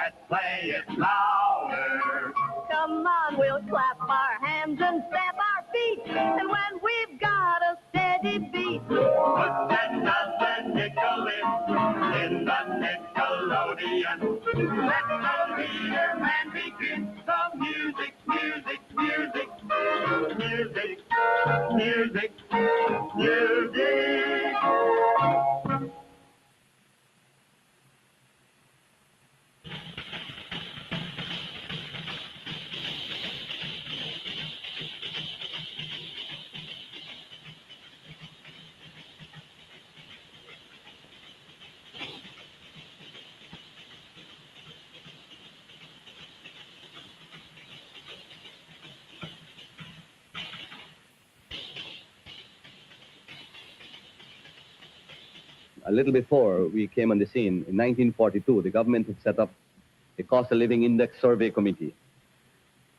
Let's play it louder. Come on, we'll clap our hands and stamp our feet. And when we've got a steady beat, put another nickel in the Nickelodeon. Let the leader man begin. Some music, music, music, music, music, music. A little before we came on the scene, in 1942, the government had set up the Cost of Living Index Survey Committee.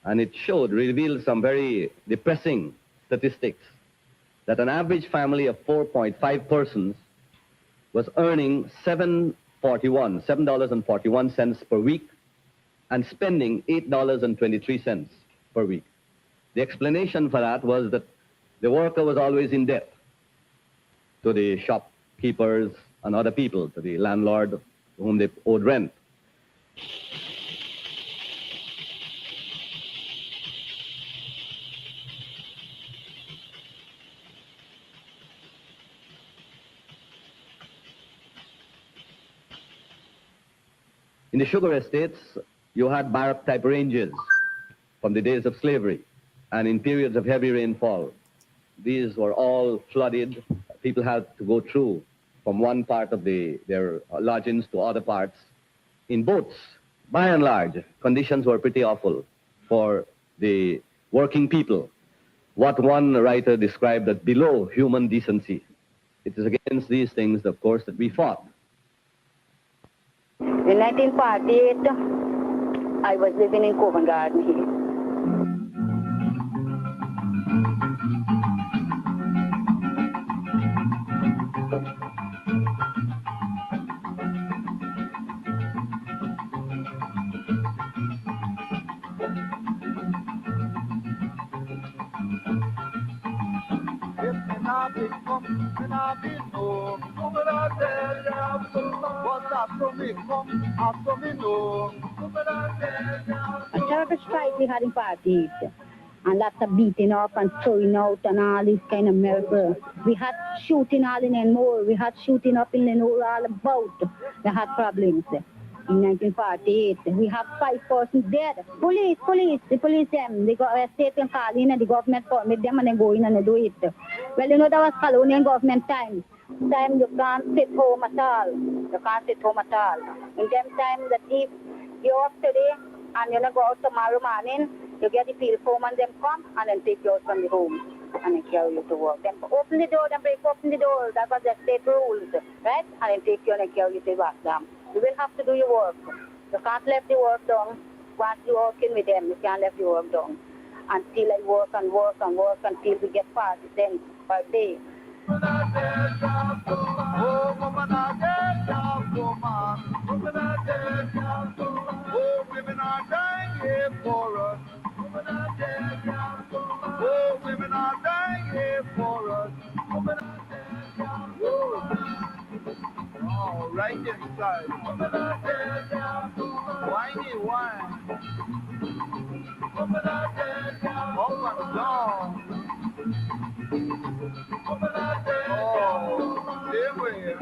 And it revealed some very depressing statistics, that an average family of 4.5 persons was earning $7.41 per week and spending $8.23 per week. The explanation for that was that the worker was always in debt to the shopkeepers and other people, to the landlord to whom they owed rent. In the sugar estates, you had barrack-type ranges from the days of slavery, and in periods of heavy rainfall, these were all flooded. People had to go through from one part of their lodgings to other parts in boats. By and large, conditions were pretty awful for the working people. What one writer described as below human decency. It is against these things, of course, that we fought. In 1948, I was living in Covent Garden here. A terrible strike we had in parties, and lots of beating up and throwing out and all this kind of miracle. We had shooting all in and more. We had shooting up in the north all about. We had problems. In 1948, we have 5 persons dead. Police, the police them. They got arrested and called in and the government permit them and then go in and they do it. Well, you know, that was colonial government time. Time you can't sit home at all. You can't sit home at all. In them time that if you're off today and you're not go out tomorrow morning, you get the field form and them come and then take you out from the home and then carry you to work. Then open the door, then break open the door. That was the state rules, right? And then take you and then carry you to the back down. You will have to do your work. You can't let the work done. Once you're working with them, you can't let the work done. Until I work and work and work until we get past it, then per day. Oh, women are dying here for us. Oh, women are dying here for us. Oh, right inside. Whiny wine. Up and down. Oh, there we are.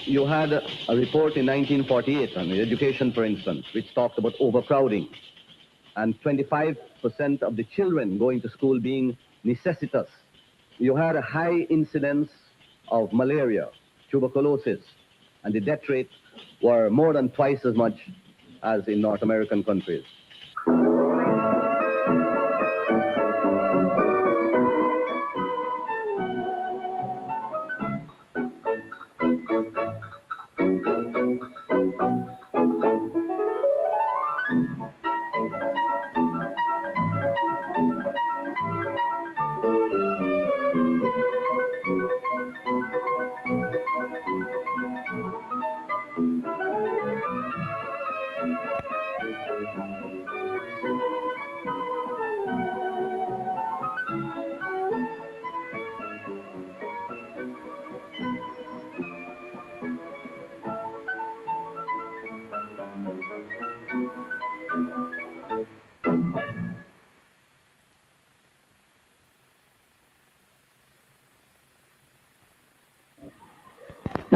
You had a report in 1948 on education, for instance, which talked about overcrowding and 25% of the children going to school being necessitous. You had a high incidence of malaria, tuberculosis, and the death rate were more than twice as much as in North American countries.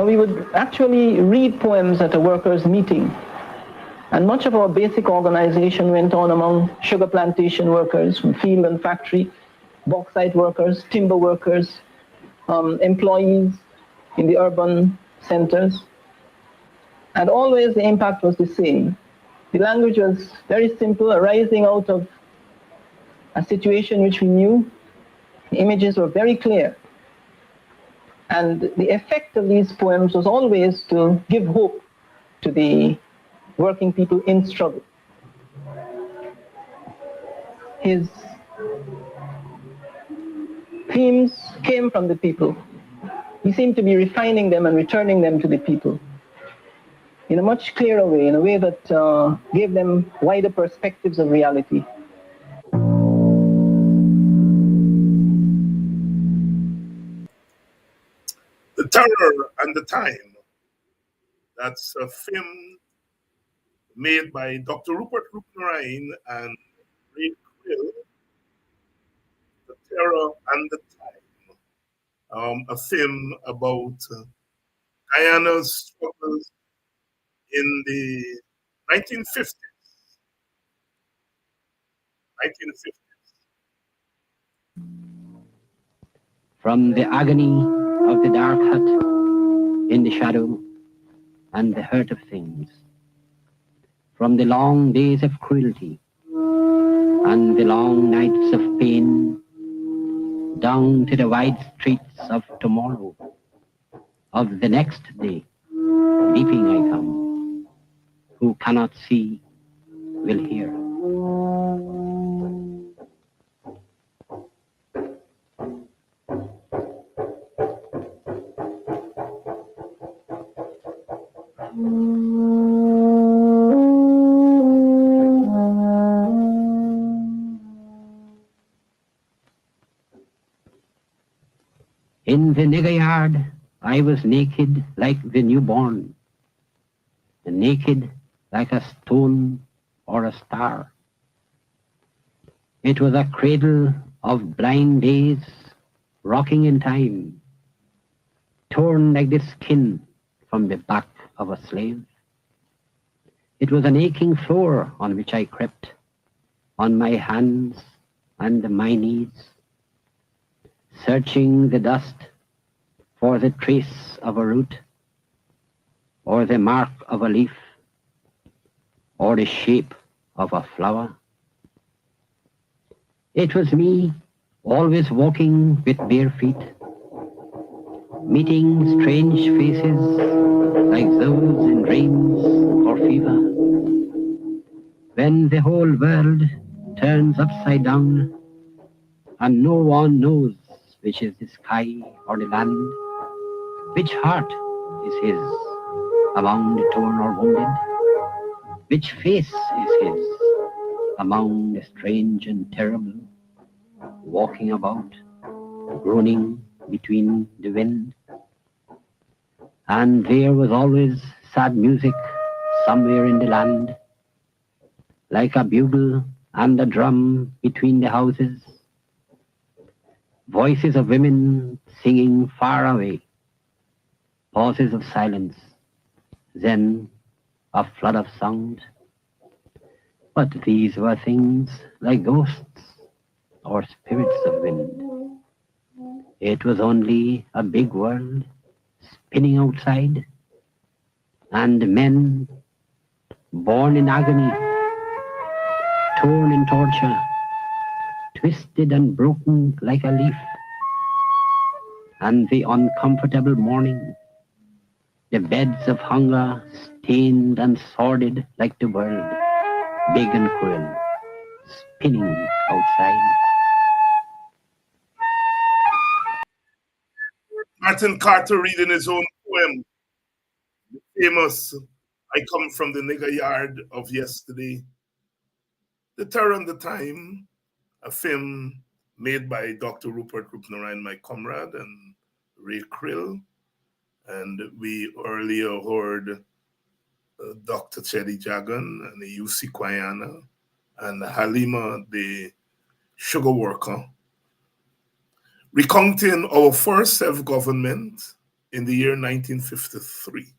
Now, we would actually read poems at a workers' meeting. And much of our basic organization went on among sugar plantation workers from field and factory, bauxite workers, timber workers, employees in the urban centers. And always the impact was the same. The language was very simple, arising out of a situation which we knew. The images were very clear. And the effect of these poems was always to give hope to the working people in struggle. His themes came from the people. He seemed to be refining them and returning them to the people in a much clearer way, in a way that gave them wider perspectives of reality. The Terror and the Time. That's a film made by Dr. Rupert Rupnarain and Ray Krill. The Terror and the Time. A film about Guyana's struggles in the 1950s. 1950s. From the agony of the dark hut in the shadow and the hurt of things, from the long days of cruelty and the long nights of pain, down to the wide streets of tomorrow, of the next day, leaping I come. Who cannot see will hear. In the nigger yard, I was naked like the newborn, and naked like a stone or a star. It was a cradle of blind days, rocking in time, torn like the skin from the back of a slave. It was an aching floor on which I crept, on my hands and my knees, searching the dust for the trace of a root, or the mark of a leaf, or the shape of a flower. It was me, always walking with bare feet, meeting strange faces like those in dreams or fever. When the whole world turns upside down and no one knows which is the sky or the land, which heart is his among the torn or wounded, which face is his among the strange and terrible, walking about, groaning between the wind. And there was always sad music somewhere in the land, like a bugle and a drum between the houses, voices of women singing far away, pauses of silence, then a flood of sound. But these were things like ghosts or spirits of wind. It was only a big world spinning outside, and men born in agony, torn in torture, twisted and broken like a leaf, and the uncomfortable morning, the beds of hunger stained and sordid like the world, big and cruel, spinning outside. Martin Carter reading his own poem, the famous I Come from the Nigger Yard of Yesterday. The Terror and the Time, a film made by Dr. Rupert Rupnarain, my comrade, and Ray Krill. And we earlier heard Dr. Chedi Jagan and UC Kwayana and Halima, the sugar worker, recounting our first self-government in the year 1953.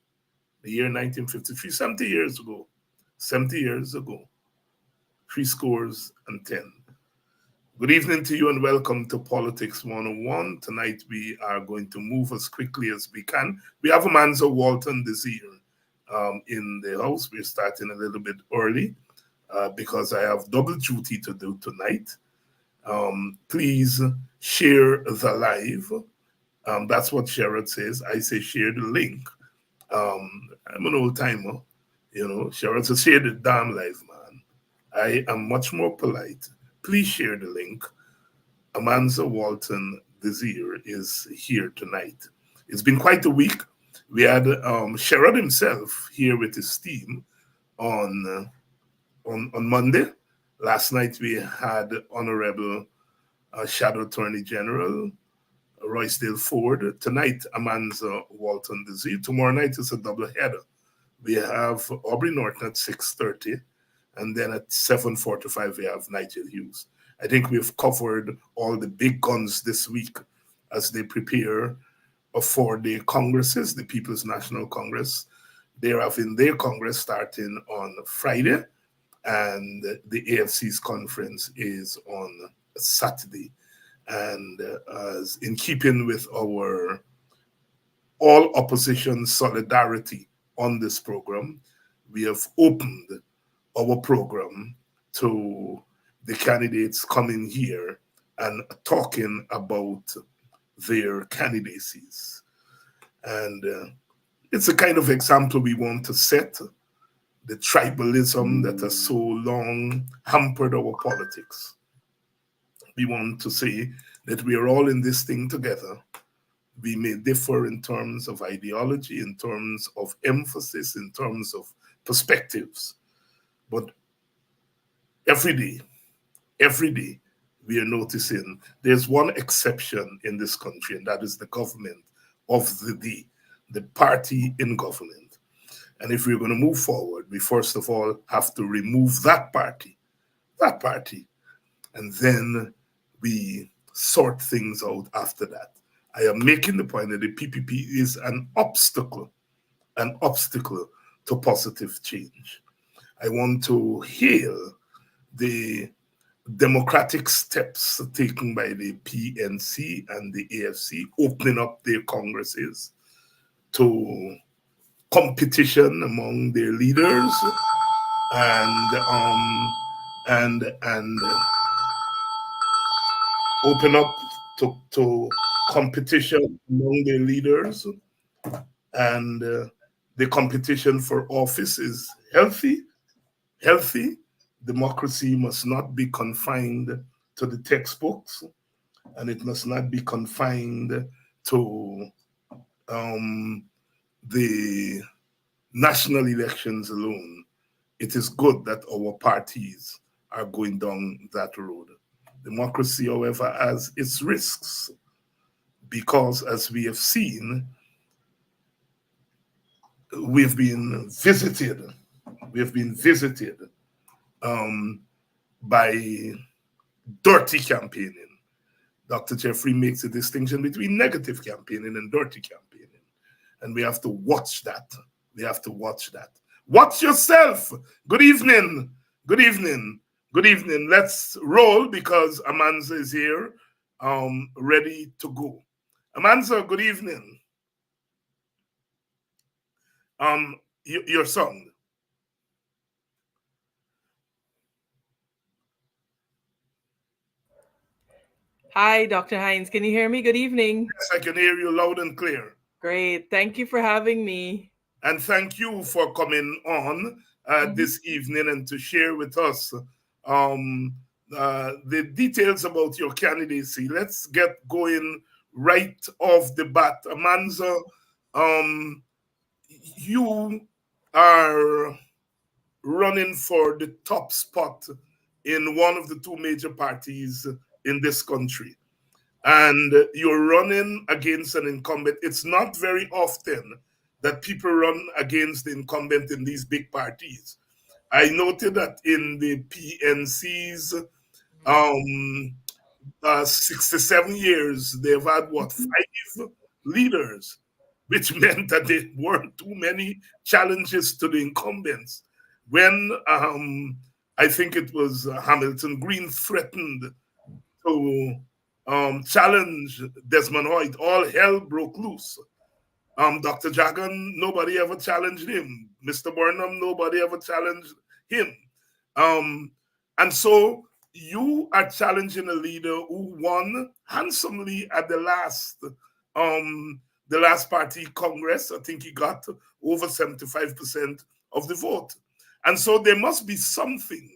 The year 1953, 70 years ago. 70 years ago. 70. Good evening to you and welcome to Politics 101. Tonight we are going to move as quickly as we can. We have Amanza Walton Desir in the house. We're starting a little bit early because I have double duty to do tonight. Please share the live. That's what Sherrod says. I say share the link. I'm an old timer, you know. Sherrod says share the damn live, man. I am much more polite. Please share the link. Amanza Walton Desir is here tonight. It's been quite a week. We had Sherrod himself here with his team on Monday. Last night we had Honorable Shadow Attorney General Roysdale Ford. Tonight, Amanza Walton Desir. Tomorrow night is a double header. We have Aubrey Norton at 6:30, and then at 7:45 we have Nigel Hughes. I think we've covered all the big guns this week as they prepare for the congresses, the People's National Congress. They're having their Congress starting on Friday, and the AFC's conference is on Saturday. And as in keeping with our all opposition solidarity on this program, we have opened our program to the candidates coming here and talking about their candidacies. And it's a kind of example we want to set, the tribalism that has so long hampered our politics. We want to say that we are all in this thing together. We may differ in terms of ideology, in terms of emphasis, in terms of perspectives. But every day, we are noticing there's one exception in this country, and that is the government of the party in government. And if we're going to move forward, we first of all have to remove that party, and then we sort things out after that. I am making the point that the PPP is an obstacle to positive change. I want to hail the democratic steps taken by the PNC and the AFC, opening up their congresses to competition among their leaders and open up to competition among their leaders, and the competition for office is healthy. Democracy must not be confined to the textbooks, and it must not be confined to the national elections alone. It is good that our parties are going down that road. Democracy, however, has its risks, because as we have seen, we've been visited by dirty campaigning. Dr. Jeffrey makes a distinction between negative campaigning and dirty campaigning. And we have to watch that. Watch yourself. Good evening. Let's roll because Amanza is here, ready to go. Amanza, good evening. Your song. Hi, Dr. Hines. Can you hear me? Good evening. Yes, I can hear you loud and clear. Great. Thank you for having me. And thank you for coming on this evening and to share with us the details about your candidacy. Let's get going right off the bat. Amanza, you are running for the top spot in one of the two major parties in this country. And you're running against an incumbent. It's not very often that people run against the incumbent in these big parties. I noted that in the PNC's 67 years, they've had, 5 leaders. which meant that there weren't too many challenges to the incumbents. When I think it was Hamilton Green threatened to challenge Desmond Hoyt, all hell broke loose. Dr. Jagan, nobody ever challenged him. Mr. Burnham, nobody ever challenged him. And so you are challenging a leader who won handsomely at the last party congress. I think he got over 75% of the vote. And so there must be something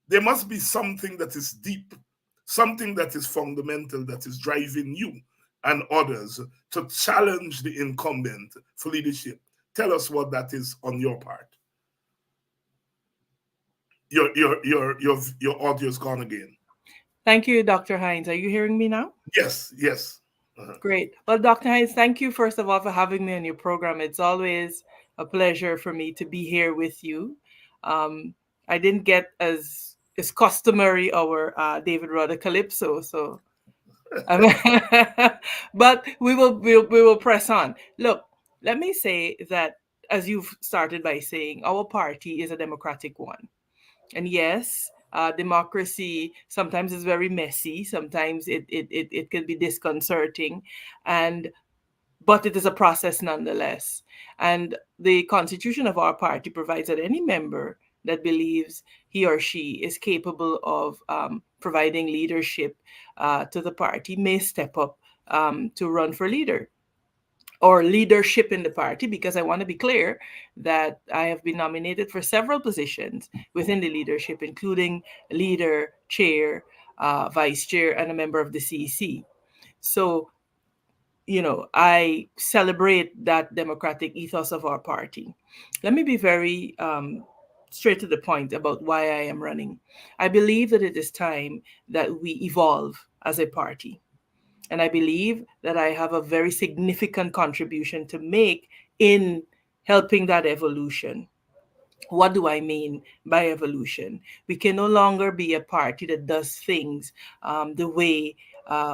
that is deep, something that is fundamental, that is driving you and others to challenge the incumbent for leadership. Tell us what that is on your part. Your audio's gone again. Thank you, Dr. Hines. Are you hearing me now? Yes. Great. Well, Dr. Hines, thank you first of all for having me on your program. It's always a pleasure for me to be here with you. I didn't get as is customary our David Rudder Calypso, so but we will press on. Look, let me say that as you've started by saying, our party is a democratic one. And yes, democracy sometimes is very messy. Sometimes it can be disconcerting, but it is a process nonetheless. And the constitution of our party provides that any member that believes he or she is capable of providing leadership to the party may step up to run for leader or leadership in the party, because I want to be clear that I have been nominated for several positions within the leadership, including leader, chair, vice chair, and a member of the CEC. So, I celebrate that democratic ethos of our party. Let me be very straight to the point about why I am running. I believe that it is time that we evolve as a party. And I believe that I have a very significant contribution to make in helping that evolution. What do I mean by evolution? We can no longer be a party that does things the way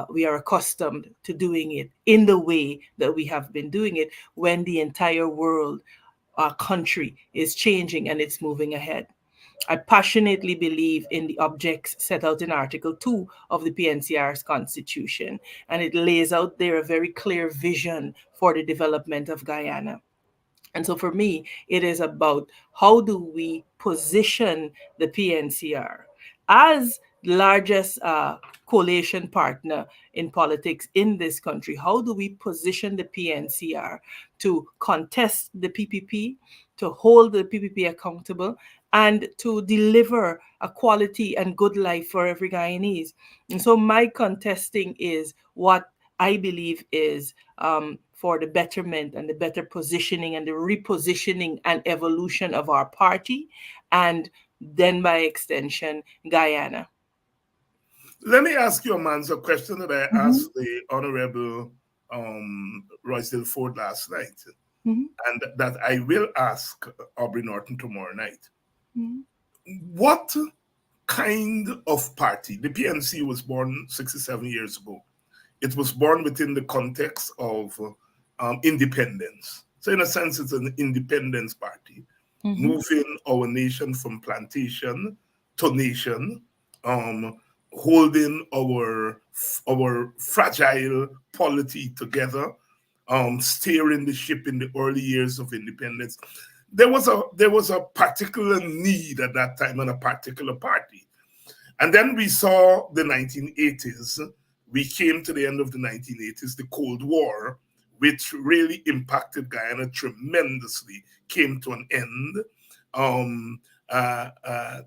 we are accustomed to doing it, in the way that we have been doing it, when the entire world, our country, is changing and it's moving ahead. I passionately believe in the objects set out in Article 2 of the PNCR's Constitution, and it lays out there a very clear vision for the development of Guyana. And so for me, it is about how do we position the PNCR as the largest coalition partner in politics in this country. How do we position the PNCR to contest the PPP, to hold the PPP accountable, and to deliver a quality and good life for every Guyanese? And so my contesting is what I believe is for the betterment and the better positioning and the repositioning and evolution of our party, and then by extension, Guyana. Let me ask you, Amanza, a question that I asked the Honorable Roysdale Ford last night, and that I will ask Aubrey Norton tomorrow night. What kind of party? The PNC was born 67 years ago. It was born within the context of independence. So in a sense, it's an independence party, moving our nation from plantation to nation, holding our fragile polity together, steering the ship in the early years of independence. There was a particular need at that time and a particular party. And then we saw the 1980s. We came to the end of the 1980s, the Cold War, which really impacted Guyana tremendously, came to an end.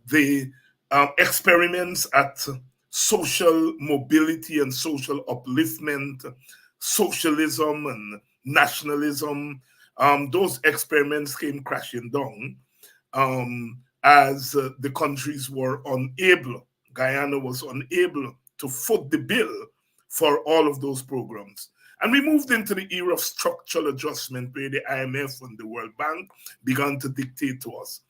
The experiments at social mobility and social upliftment, socialism and nationalism, those experiments came crashing down as the countries were unable, Guyana was unable to foot the bill for all of those programs. And we moved into the era of structural adjustment where the IMF and the World Bank began to dictate to us.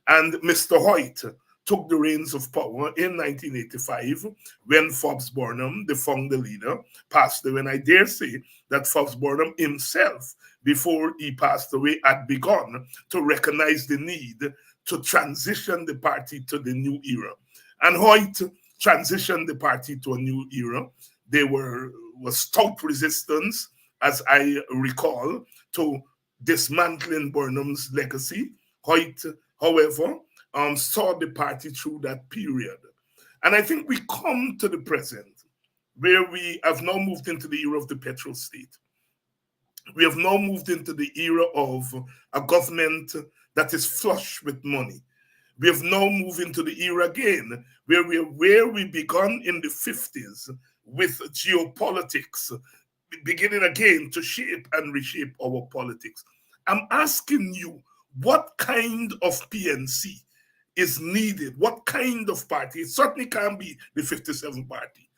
And Mr. Hoyt took the reins of power in 1985 when Forbes Burnham, the founder leader, passed away. And I dare say that Forbes Burnham himself, before he passed away, had begun to recognize the need to transition the party to the new era. And Hoyt transitioned the party to a new era. There was stout resistance, as I recall, to dismantling Burnham's legacy. Hoyt, however, saw the party through that period. And I think we come to the present, where we have now moved into the era of the petrol state. We have now moved into the era of a government that is flush with money. We have now moved into the era again where we begun in the 50s with geopolitics, beginning again to shape and reshape our politics. I'm asking you, what kind of PNC is needed? What kind of party? It certainly can't be the 57 party.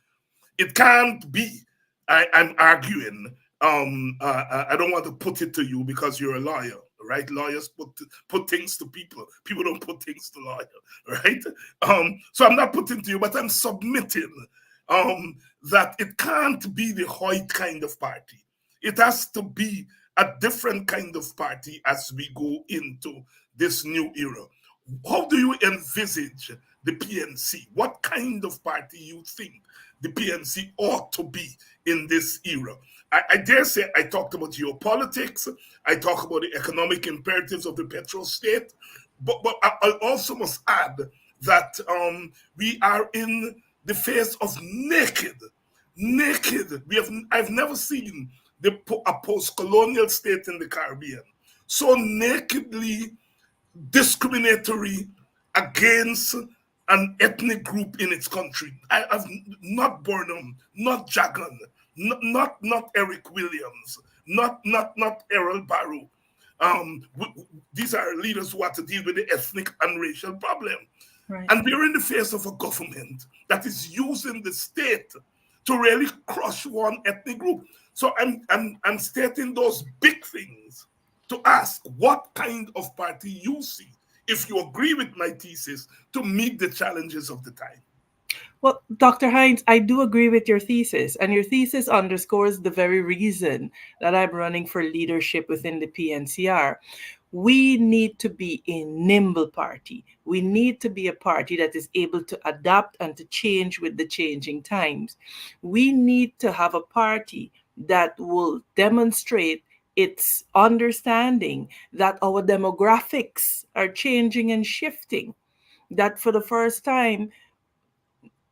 It can't be, I'm arguing, I don't want to put it to you because you're a lawyer, right? Lawyers put things to people. People don't put things to lawyers, right? So I'm not putting to you, but I'm submitting that it can't be the Hoyt kind of party. It has to be a different kind of party as we go into this new era. How do you envisage the PNC? What kind of party you think the PNC ought to be in this era? I dare say I talked about geopolitics, I talk about the economic imperatives of the petrol state, but I also must add that we are in the face of naked. I've never seen a post-colonial state in the Caribbean so nakedly discriminatory against an ethnic group in its country. I've not Burnham, not Jagan, not Eric Williams, not Errol Barrow. These are leaders who have to deal with the ethnic and racial problem. Right. And we're in the face of a government that is using the state to really crush one ethnic group. So I'm stating those big things to ask what kind of party you see, if you agree with my thesis, to meet the challenges of the time. Well, Dr. Hines, I do agree with your thesis, and your thesis underscores the very reason that I'm running for leadership within the PNCR. We need to be a nimble party. We need to be a party that is able to adapt and to change with the changing times. We need to have a party that will demonstrate its understanding that our demographics are changing and shifting, that for the first time,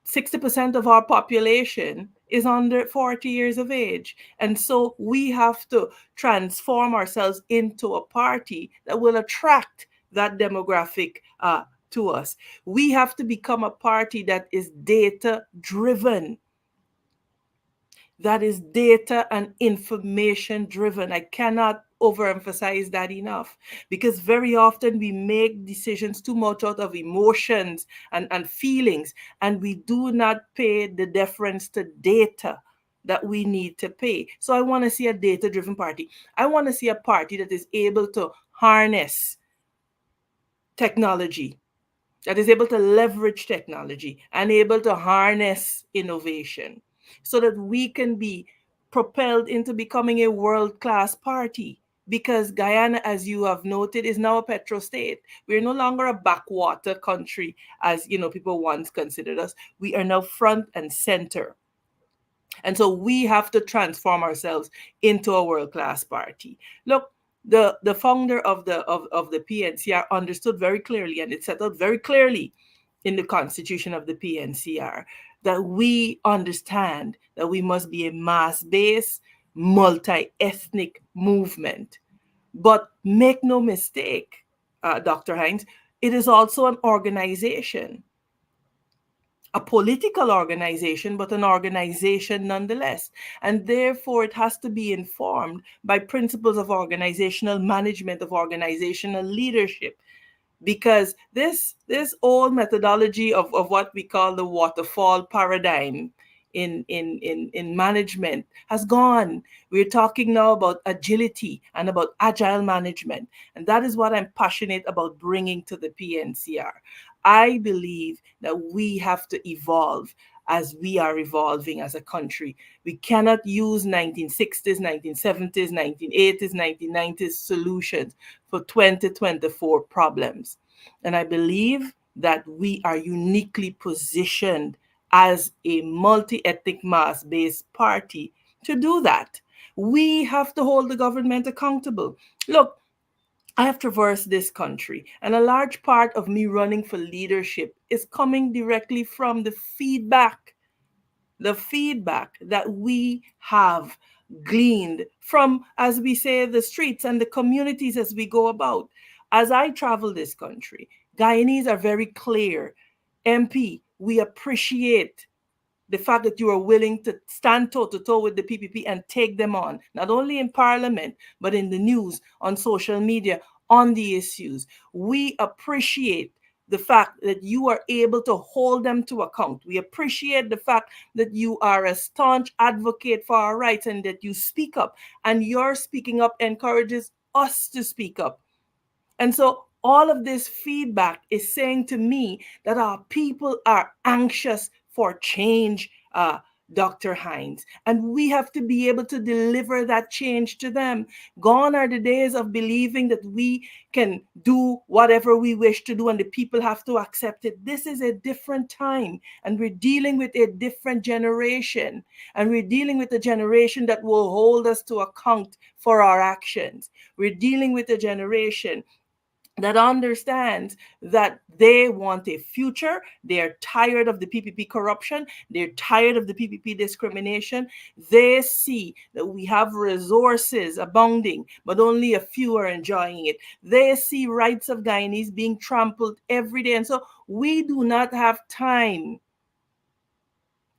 60% of our population is under 40 years of age. And so we have to transform ourselves into a party that will attract that demographic to us. We have to become a party that is data driven, that is data and information driven. I cannot overemphasize that enough, because very often we make decisions too much out of emotions and feelings, and we do not pay the deference to data that we need to pay. So I want to see a data driven party. I want to see a party that is able to harness technology, that is able to leverage technology and able to harness innovation, so that we can be propelled into becoming a world-class party. Because Guyana, as you have noted, is now a petro state. We're no longer a backwater country, as people once considered us. We are now front and center. And so we have to transform ourselves into a world-class party. Look, the founder of the PNCR understood very clearly, and it set out very clearly in the constitution of the PNCR, that we understand that we must be a mass-based, multi-ethnic movement. But make no mistake, Dr. Hines, it is also an organization, a political organization, but an organization nonetheless. And therefore, it has to be informed by principles of organizational management, of organizational leadership. Because this old methodology of what we call the waterfall paradigm in management has gone. We're talking now about agility and about agile management. And that is what I'm passionate about bringing to the PNCR. I believe that we have to evolve as we are evolving as a country. We cannot use 1960s, 1970s, 1980s, 1990s solutions for 2024 problems. And I believe that we are uniquely positioned as a multi ethnic mass based party to do that. We have to hold the government accountable. Look, I have traversed this country, and a large part of me running for leadership is coming directly from the feedback that we have gleaned from, as we say, the streets and the communities as we go about. As I travel this country, Guyanese are very clear. MP, we appreciate the fact that you are willing to stand toe to toe with the PPP and take them on, not only in Parliament, but in the news, on social media, on the issues. We appreciate the fact that you are able to hold them to account. We appreciate the fact that you are a staunch advocate for our rights and that you speak up, and your speaking up encourages us to speak up. And so all of this feedback is saying to me that our people are anxious for change, Dr. Hines. And we have to be able to deliver that change to them. Gone are the days of believing that we can do whatever we wish to do and the people have to accept it. This is a different time, and we're dealing with a different generation. And we're dealing with a generation that will hold us to account for our actions. We're dealing with a generation that understands that they want a future. They're tired of the PPP corruption. They're tired of the PPP discrimination. They see that we have resources abounding, but only a few are enjoying it. They see rights of Guyanese being trampled every day. And so we do not have time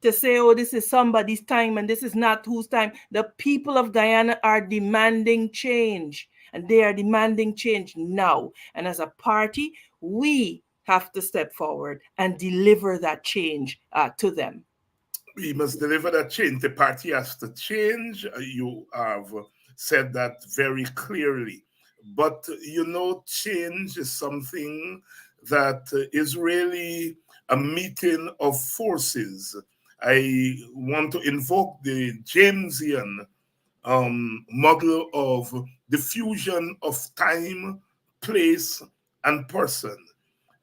to say, oh, this is somebody's time and this is not whose time. The people of Guyana are demanding change, and they are demanding change now. And as a party, we have to step forward and deliver that change to them. We must deliver that change. The party has to change. You have said that very clearly. But change is something that is really a meeting of forces. I want to invoke the Jamesian model of the fusion of time, place, and person.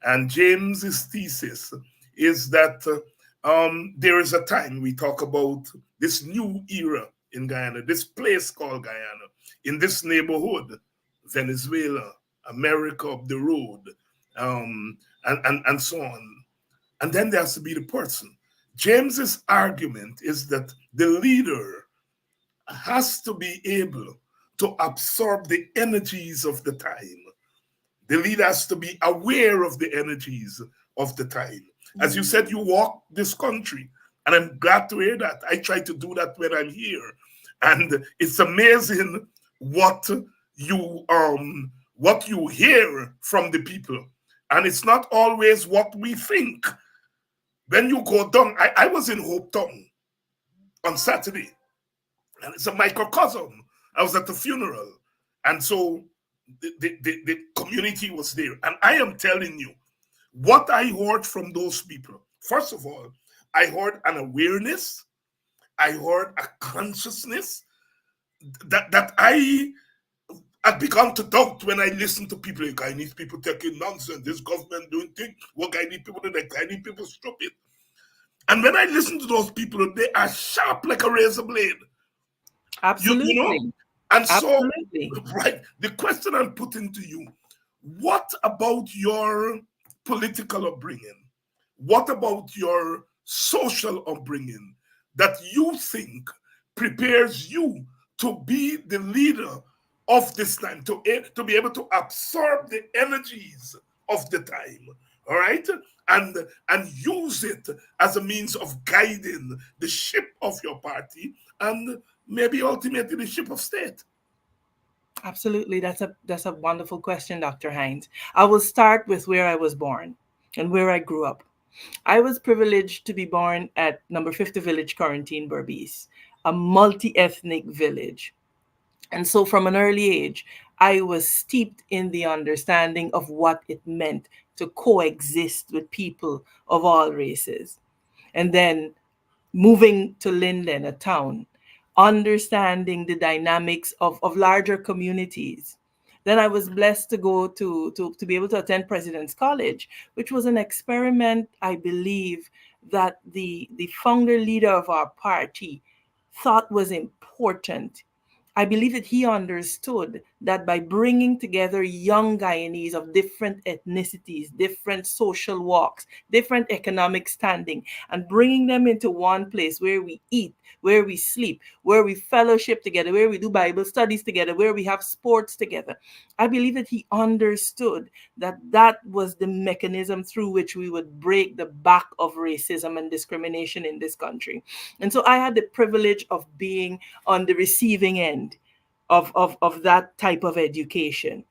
And James's thesis is that there is a time we talk about this new era in Guyana, this place called Guyana, in this neighborhood, Venezuela, America up the road, and so on. And then there has to be the person. James's argument is that the leader has to be able to absorb the energies of the time. The leader has to be aware of the energies of the time. As you said, you walk this country, and I'm glad to hear that. I try to do that when I'm here, and it's amazing what you hear from the people, and it's not always what we think. When you go down, I was in Hope Town on Saturday, and it's a microcosm. I was at the funeral, and so the community was there. And I am telling you, what I heard from those people, first of all, I heard an awareness, I heard a consciousness that I had begun to doubt when I listened to people. Like, I need people taking nonsense, this government doing things, what I need people to do, I need people stupid. And when I listen to those people, they are sharp like a razor blade. Absolutely. You know? And so, Absolutely. right, the question I'm putting to you, what about your political upbringing? What about your social upbringing that you think prepares you to be the leader of this time, to be able to absorb the energies of the time, all right? And use it as a means of guiding the ship of your party and maybe ultimately the ship of state. Absolutely. That's a wonderful question, Dr. Hines. I will start with where I was born and where I grew up. I was privileged to be born at number 50 Village Quarantine, Berbice, a multi-ethnic village. And so from an early age, I was steeped in the understanding of what it meant to coexist with people of all races. And then moving to Linden, a town, understanding the dynamics of larger communities. Then I was blessed to go to be able to attend President's College, which was an experiment, I believe, that the founder leader of our party thought was important. I believe that he understood that by bringing together young Guyanese of different ethnicities, different social walks, different economic standing, and bringing them into one place where we eat, where we sleep, where we fellowship together, where we do Bible studies together, where we have sports together. I believe that he understood that that was the mechanism through which we would break the back of racism and discrimination in this country. And so I had the privilege of being on the receiving end of that type of education.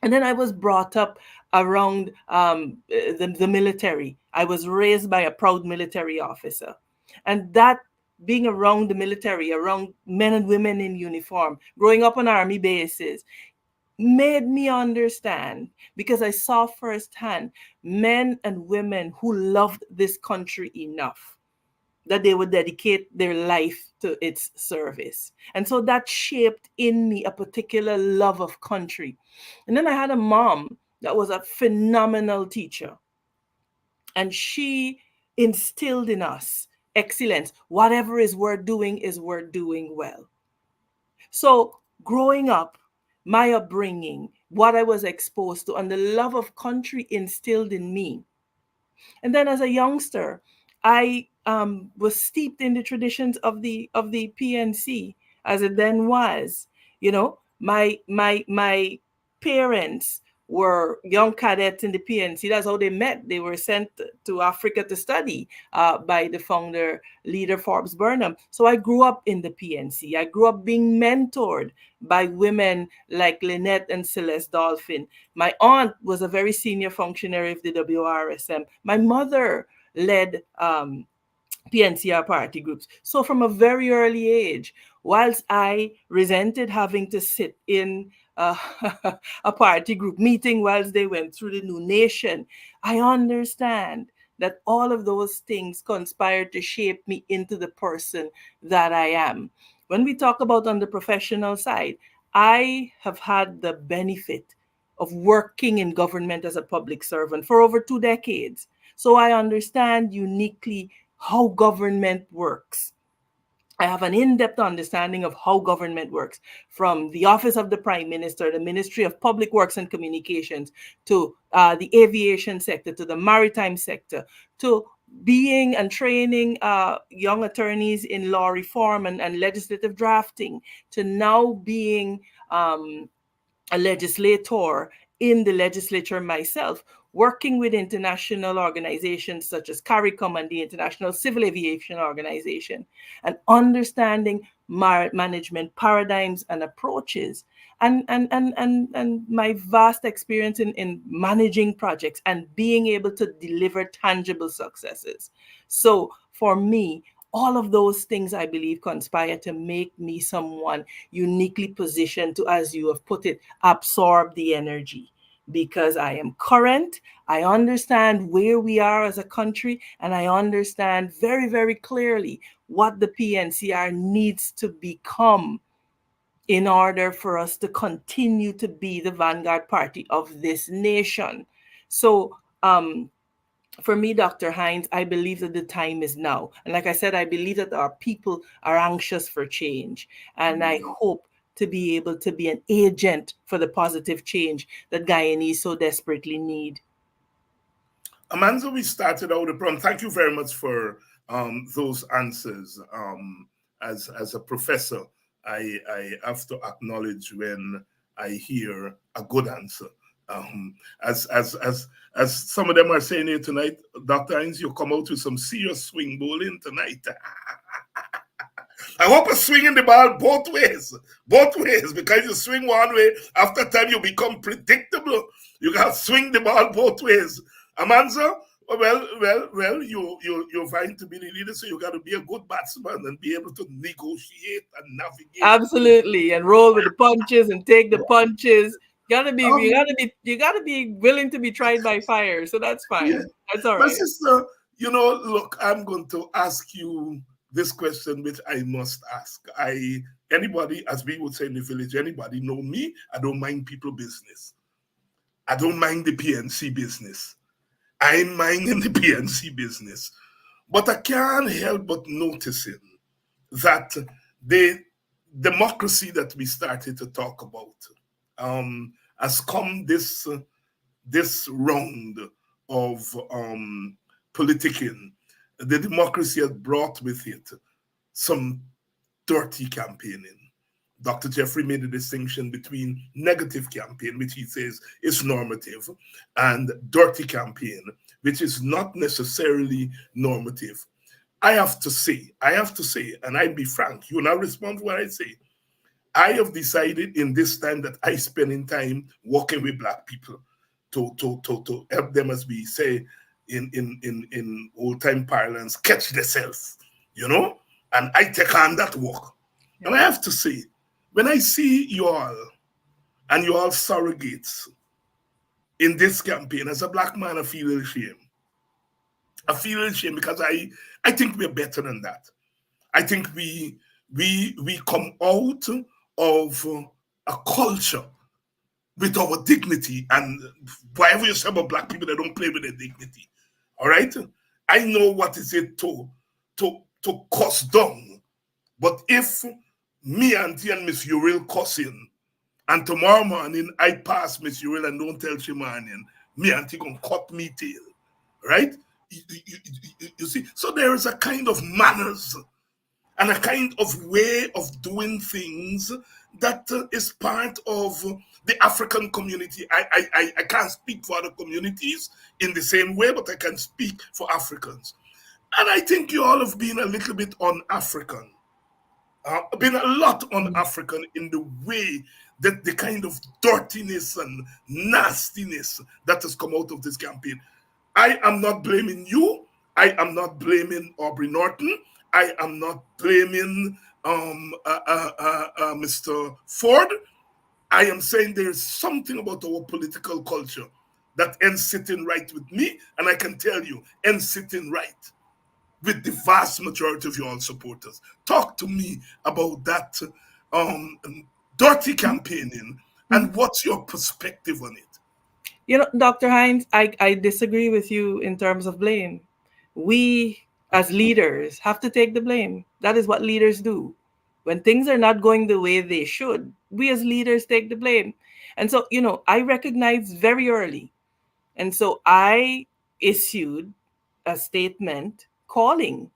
And then I was brought up around the military. I was raised by a proud military officer. And that being around the military, around men and women in uniform, growing up on army bases, made me understand, because I saw firsthand men and women who loved this country enough that they would dedicate their life to its service. And so that shaped in me a particular love of country. And then I had a mom that was a phenomenal teacher. And she instilled in us excellence. Whatever is worth doing well. So growing up, my upbringing, what I was exposed to, and the love of country instilled in me. And then as a youngster, I was steeped in the traditions of the PNC, as it then was. You know, my parents were young cadets in the PNC. That's how they met. They were sent to Africa to study by the founder, leader Forbes Burnham. So I grew up in the PNC. I grew up being mentored by women like Lynette and Celeste Dolphin. My aunt was a very senior functionary of the WRSM. My mother led PNCR party groups. So from a very early age, whilst I resented having to sit in a party group meeting whilst they went through the new nation, I understand that all of those things conspired to shape me into the person that I am. When we talk about on the professional side, I have had the benefit of working in government as a public servant for over 2 decades. So I understand uniquely how government works. I have an in-depth understanding of how government works, from the Office of the Prime Minister, the Ministry of Public Works and Communications, to the aviation sector, to the maritime sector, to being and training young attorneys in law reform and legislative drafting, to now being a legislator in the legislature myself, working with international organizations such as CARICOM and the International Civil Aviation Organization, and understanding management paradigms and approaches, and my vast experience in managing projects and being able to deliver tangible successes. So for me, all of those things, I believe, conspire to make me someone uniquely positioned to, as you have put it, absorb the energy. Because I am current, I understand where we are as a country, and I understand very, very clearly what the PNCR needs to become in order for us to continue to be the vanguard party of this nation. So, for me, Dr. Hines, I believe that the time is now. And like I said, I believe that our people are anxious for change. And I hope to be able to be an agent for the positive change that Guyanese so desperately need. Amanza, we started out the program. Thank you very much for those answers. As a professor, I have to acknowledge when I hear a good answer. As some of them are saying here tonight, Dr. Hines, you come out with some serious swing bowling tonight. I hope you're swinging the ball both ways, because you swing one way, after time you become predictable. You got to swing the ball both ways. Amanza, Well. You're vying to be the leader, so you got to be a good batsman and be able to negotiate and navigate. Absolutely, and roll with the punches and take the punches. Um, You gotta be willing to be tried by fire. So that's yeah, fine. That's all my right. sister. Look, I'm going to ask you this question, which I must ask. Anybody, as we would say in the village, anybody know me? I don't mind people business. I don't mind the PNC business. I'm minding the PNC business. But I can't help but noticing that the democracy that we started to talk about has come this round of politicking. The democracy has brought with it some dirty campaigning. Dr. Jeffrey made a distinction between negative campaign, which he says is normative, and dirty campaign, which is not necessarily normative. I have to say, and I be frank, you now respond to what I say. I have decided in this time that I spend in time working with Black people to help them, as we say in old time parlance, catch themselves, and I take on that work. Yeah. And I have to say, when I see you all and you all surrogates in this campaign, as a Black man, I feel ashamed. I feel ashamed because I think we're better than that. I think we come out of a culture with our dignity, and whatever you say about Black people, they don't play with their dignity. All right, I know what is it to cuss down, but if me auntie and Miss Uriel cussing, and tomorrow morning I pass Miss Uriel and don't tell Shimanian, me auntie gonna cut me tail, right? You see, so there is a kind of manners and a kind of way of doing things that is part of the African community. I can't speak for other communities in the same way, but I can speak for Africans. And I think you all have been a little bit un-African, been a lot un-African in the way that the kind of dirtiness and nastiness that has come out of this campaign. I am not blaming you. I am not blaming Aubrey Norton. I am not blaming Mr. Ford. I am saying there is something about our political culture that ends sitting right with me, and I can tell you, ends sitting right with the vast majority of your supporters. Talk to me about that dirty campaigning, and what's your perspective on it? Dr. Hines, I disagree with you in terms of blame. We, as leaders, have to take the blame. That is what leaders do. When things are not going the way they should, we as leaders take the blame. And so, I recognized very early. And so I issued a statement calling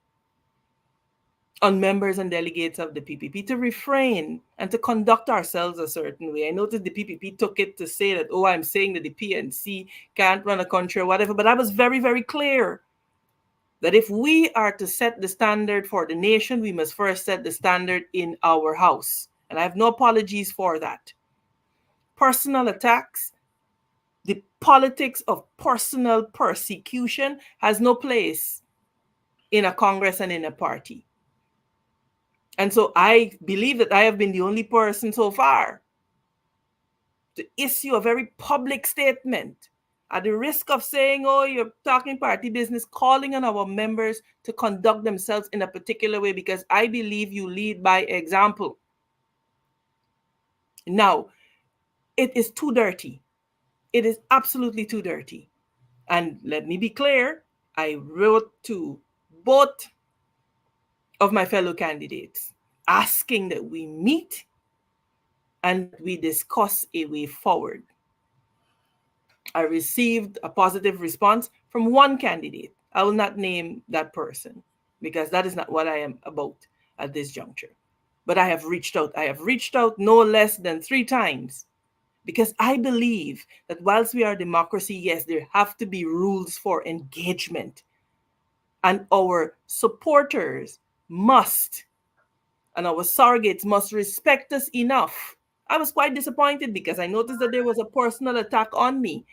on members and delegates of the PPP to refrain and to conduct ourselves a certain way. I noticed the PPP took it to say that, I'm saying that the PNC can't run a country or whatever, but I was very, very clear that if we are to set the standard for the nation, we must first set the standard in our house. And I have no apologies for that. Personal attacks, the politics of personal persecution has no place in a Congress and in a party. And so I believe that I have been the only person so far to issue a very public statement at the risk of saying, you're talking party business, calling on our members to conduct themselves in a particular way, because I believe you lead by example. Now, it is too dirty. It is absolutely too dirty. And let me be clear, I wrote to both of my fellow candidates asking that we meet and we discuss a way forward. I received a positive response from one candidate. I will not name that person because that is not what I am about at this juncture. But I have reached out. I have reached out no less than 3 times because I believe that whilst we are a democracy, yes, there have to be rules for engagement. And our supporters must, and our surrogates must respect us enough. I was quite disappointed because I noticed that there was a personal attack on me.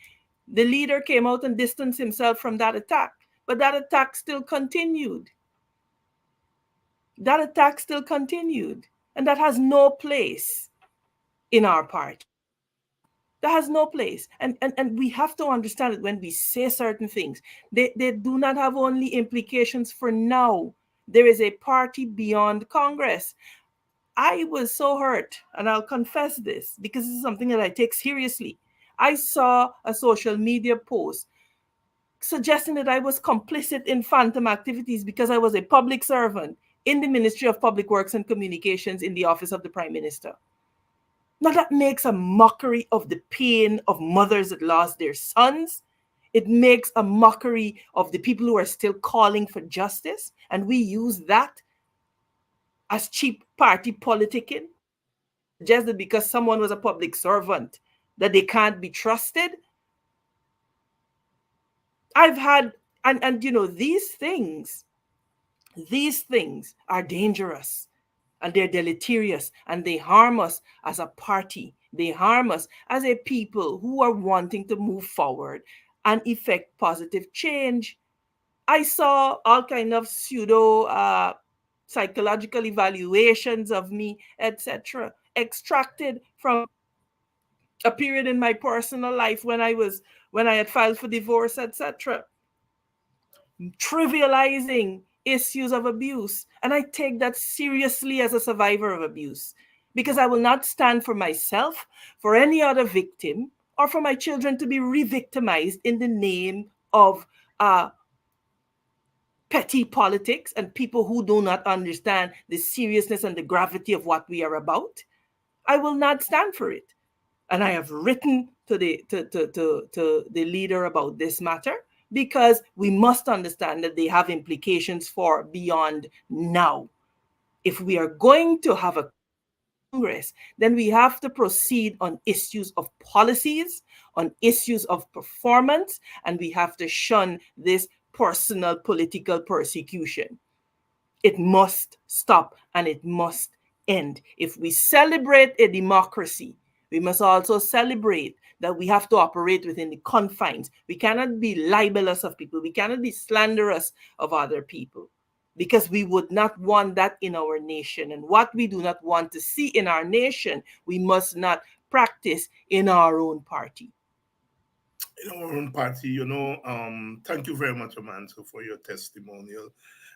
The leader came out and distanced himself from that attack, but that attack still continued. That attack still continued, and that has no place in our party. That has no place. And we have to understand that when we say certain things, they do not have only implications for now. There is a party beyond Congress. I was so hurt, and I'll confess this because this is something that I take seriously. I saw a social media post suggesting that I was complicit in phantom activities because I was a public servant in the Ministry of Public Works and Communications in the office of the Prime Minister. Now that makes a mockery of the pain of mothers that lost their sons. It makes a mockery of the people who are still calling for justice. And we use that as cheap party politicking. Just that because someone was a public servant, that they can't be trusted. I've had, and you know, these things are dangerous. And they're deleterious, and they harm us as a party. They harm us as a people who are wanting to move forward and effect positive change. I saw all kind of pseudo psychological evaluations of me, etc., extracted from a period in my personal life when I had filed for divorce, etc., trivializing issues of abuse. And I take that seriously as a survivor of abuse, because I will not stand for myself, for any other victim, or for my children to be re-victimized in the name of petty politics and people who do not understand the seriousness and the gravity of what we are about. I will not stand for it. And I have written to the leader about this matter, because we must understand that they have implications for beyond now. If we are going to have a Congress, then we have to proceed on issues of policies, on issues of performance, and we have to shun this personal political persecution. It must stop, and it must end. If we celebrate a democracy, we must also celebrate that we have to operate within the confines. We cannot be libelous of people. We cannot be slanderous of other people, because we would not want that in our nation. And what we do not want to see in our nation, we must not practice in our own party. In our own party, you know, thank you very much, Amanza, for your testimonial.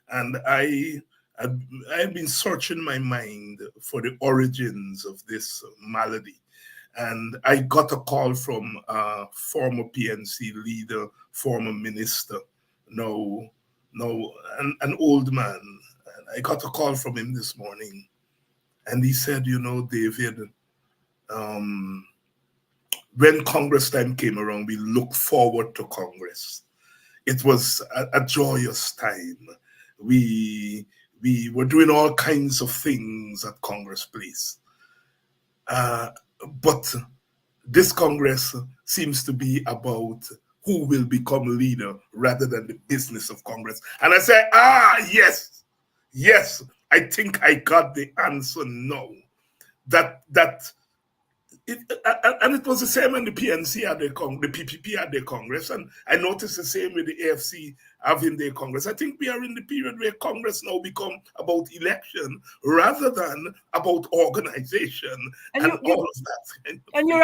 And I've been searching my mind for the origins of this malady. And I got a call from a former PNC leader, former minister, an old man. And I got a call from him this morning. And he said, you know, David, when Congress time came around, we looked forward to Congress. It was a joyous time. We were doing all kinds of things at Congress Place. But this Congress seems to be about who will become leader rather than the business of Congress. And I say, yes, I think I got the answer now. And it was the same when the PNC had the PPP had their Congress, and I noticed the same with the AFC having their Congress. I think we are in the period where Congress now become about election rather than about organization and all of that. And you're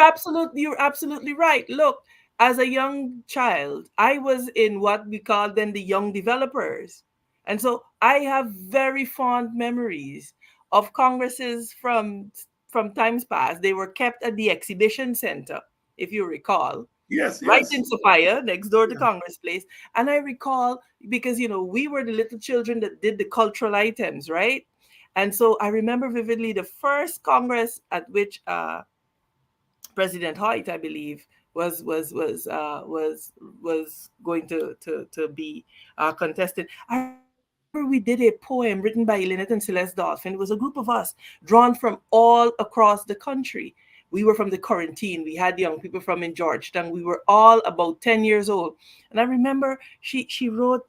absolutely right. Look, as a young child, I was in what we call then the young developers. And so I have very fond memories of Congresses from times past. They were kept at the exhibition center, if you recall. Yes. Right in Sophia, next door to Congress Place. And I recall, because, you know, we were the little children that did the cultural items, right? And so I remember vividly the first Congress at which President Hoyt, I believe, was going to be contested. I remember we did a poem written by Lynette and Celeste Dolphin. It was a group of us drawn from all across the country. We were from the quarantine. We had young people from in Georgetown. We were all about 10 years old. And I remember she wrote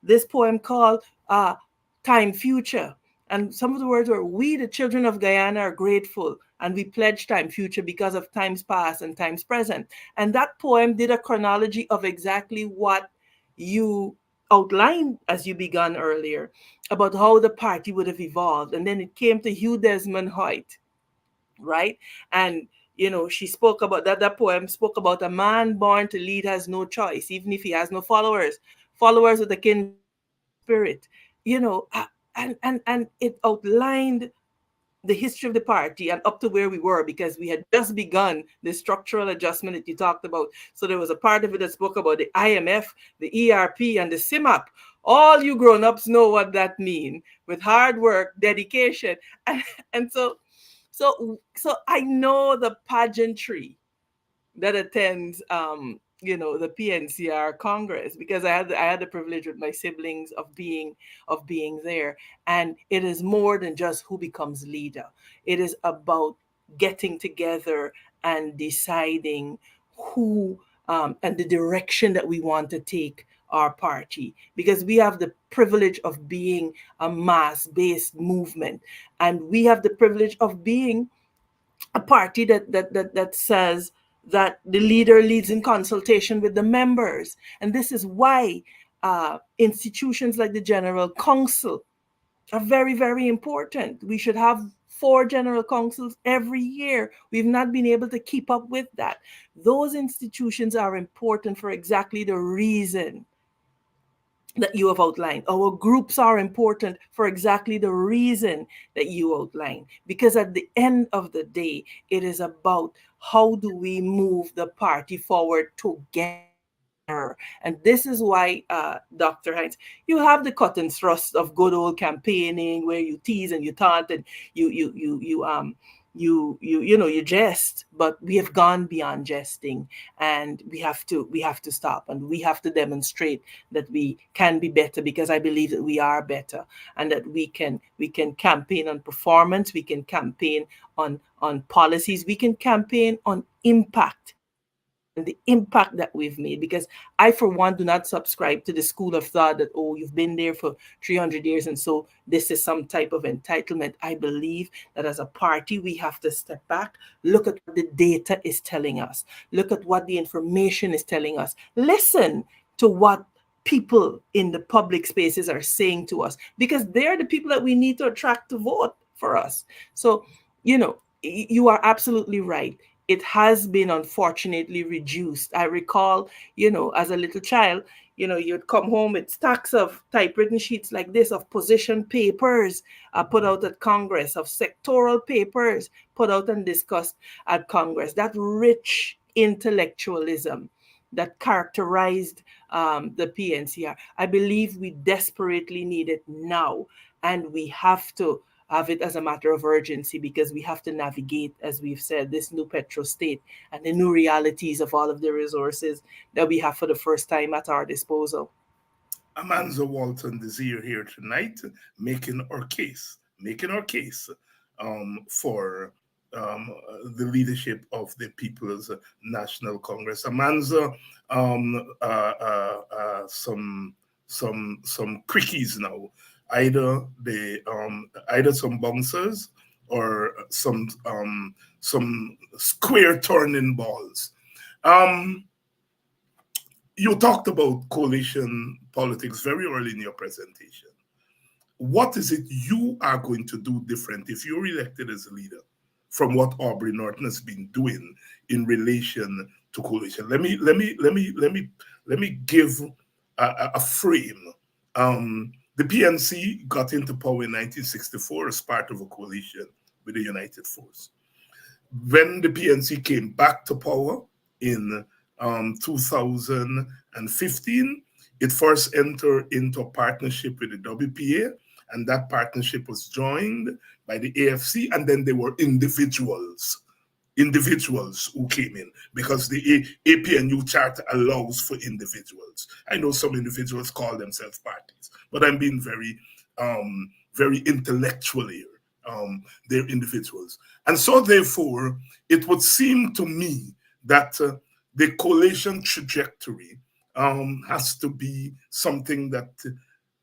this poem called Time Future. And some of the words were, we, the children of Guyana, are grateful and we pledge time future because of times past and times present. And that poem did a chronology of exactly what you outlined as you began earlier about how the party would have evolved. And then it came to Hugh Desmond Hoyt, right? And she spoke about that poem spoke about a man born to lead has no choice, even if he has no followers, followers with a kindred spirit, and it outlined the history of the party and up to where we were, because we had just begun the structural adjustment that you talked about. So there was a part of it that spoke about the IMF, the ERP, and the CIMAP. All you grown-ups know what that means, with hard work, dedication, and so I know the pageantry that attends the PNCR Congress, because I had the privilege with my siblings of being there. And it is more than just who becomes leader. It is about getting together and deciding who and the direction that we want to take our party, because we have the privilege of being a mass-based movement, and we have the privilege of being a party that says that the leader leads in consultation with the members. And this is why institutions like the General Council are very, very important. We should have 4 general councils every year. We've not been able to keep up with that. Those institutions are important for exactly the reason that you have outlined. Our groups are important for exactly the reason that you outlined. Because at the end of the day, it is about how do we move the party forward together. And this is why, Dr. Hines, you have the cut and thrust of good old campaigning, where you tease and you taunt and you jest, but we have gone beyond jesting, and we have to stop, and we have to demonstrate that we can be better, because I believe that we are better, and that we can campaign on performance, we can campaign on policies, we can campaign on impact, and the impact that we've made. Because I, for one, do not subscribe to the school of thought that, oh, you've been there for 300 years and so this is some type of entitlement. I believe that as a party, we have to step back, look at what the data is telling us, look at what the information is telling us, listen to what people in the public spaces are saying to us, because they're the people that we need to attract to vote for us. So, you are absolutely right. It has been unfortunately reduced. I recall, as a little child, you'd come home with stacks of typewritten sheets like this of position papers put out at Congress, of sectoral papers put out and discussed at Congress. That rich intellectualism that characterized the PNCR, I believe we desperately need it now. And we have to have it as a matter of urgency, because we have to navigate, as we've said, this new petro state and the new realities of all of the resources that we have for the first time at our disposal. Amanza Walton Desir here tonight, making our case for the leadership of the People's National Congress. Amanza, some quickies now. Either some bouncers or some square turning balls. You talked about coalition politics very early in your presentation. What is it you are going to do different if you're elected as a leader from what Aubrey Norton has been doing in relation to coalition? Let me give a frame. The PNC got into power in 1964 as part of a coalition with the United Force. When the PNC came back to power in 2015, it first entered into a partnership with the WPA, and that partnership was joined by the AFC, and then there were individuals who came in, because the APNU charter allows for individuals. I know some individuals call themselves parties, but I'm being very intellectual here. They're individuals. And so therefore, it would seem to me that the coalition trajectory has to be something that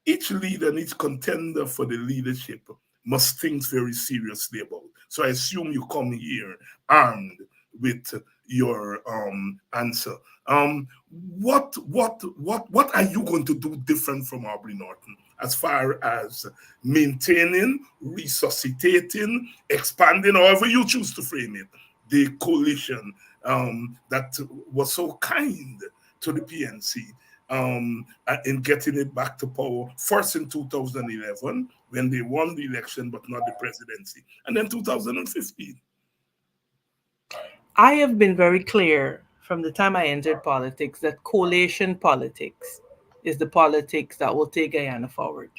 each leader and each contender for the leadership must think very seriously about. So I assume you come here armed with your answer. What are you going to do different from Aubrey Norton as far as maintaining, resuscitating, expanding, however you choose to frame it, the coalition that was so kind to the PNC in getting it back to power, first in 2011 when they won the election but not the presidency, and then 2015. I have been very clear from the time I entered politics that coalition politics is the politics that will take Guyana forward.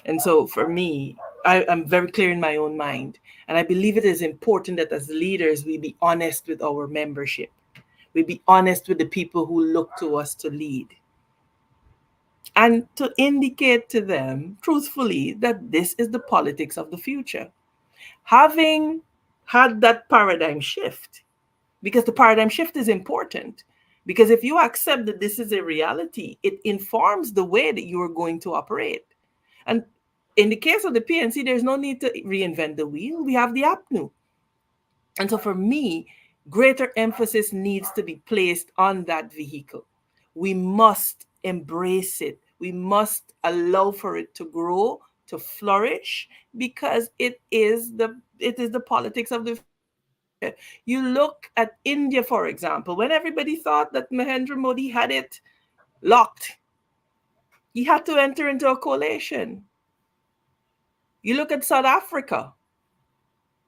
And so for me, I'm very clear in my own mind. And I believe it is important that as leaders, we be honest with our membership. We be honest with the people who look to us to lead. And to indicate to them truthfully that this is the politics of the future. Having had that paradigm shift, because the paradigm shift is important, because if you accept that this is a reality, it informs the way that you are going to operate. And in the case of the PNC, there's no need to reinvent the wheel. We have the APNU. And so for me, greater emphasis needs to be placed on that vehicle. We must embrace it. We must allow for it to grow, to flourish, because it is the politics of the future. You look at India, for example, when everybody thought that Mahendra Modi had it locked, he had to enter into a coalition. You look at South Africa,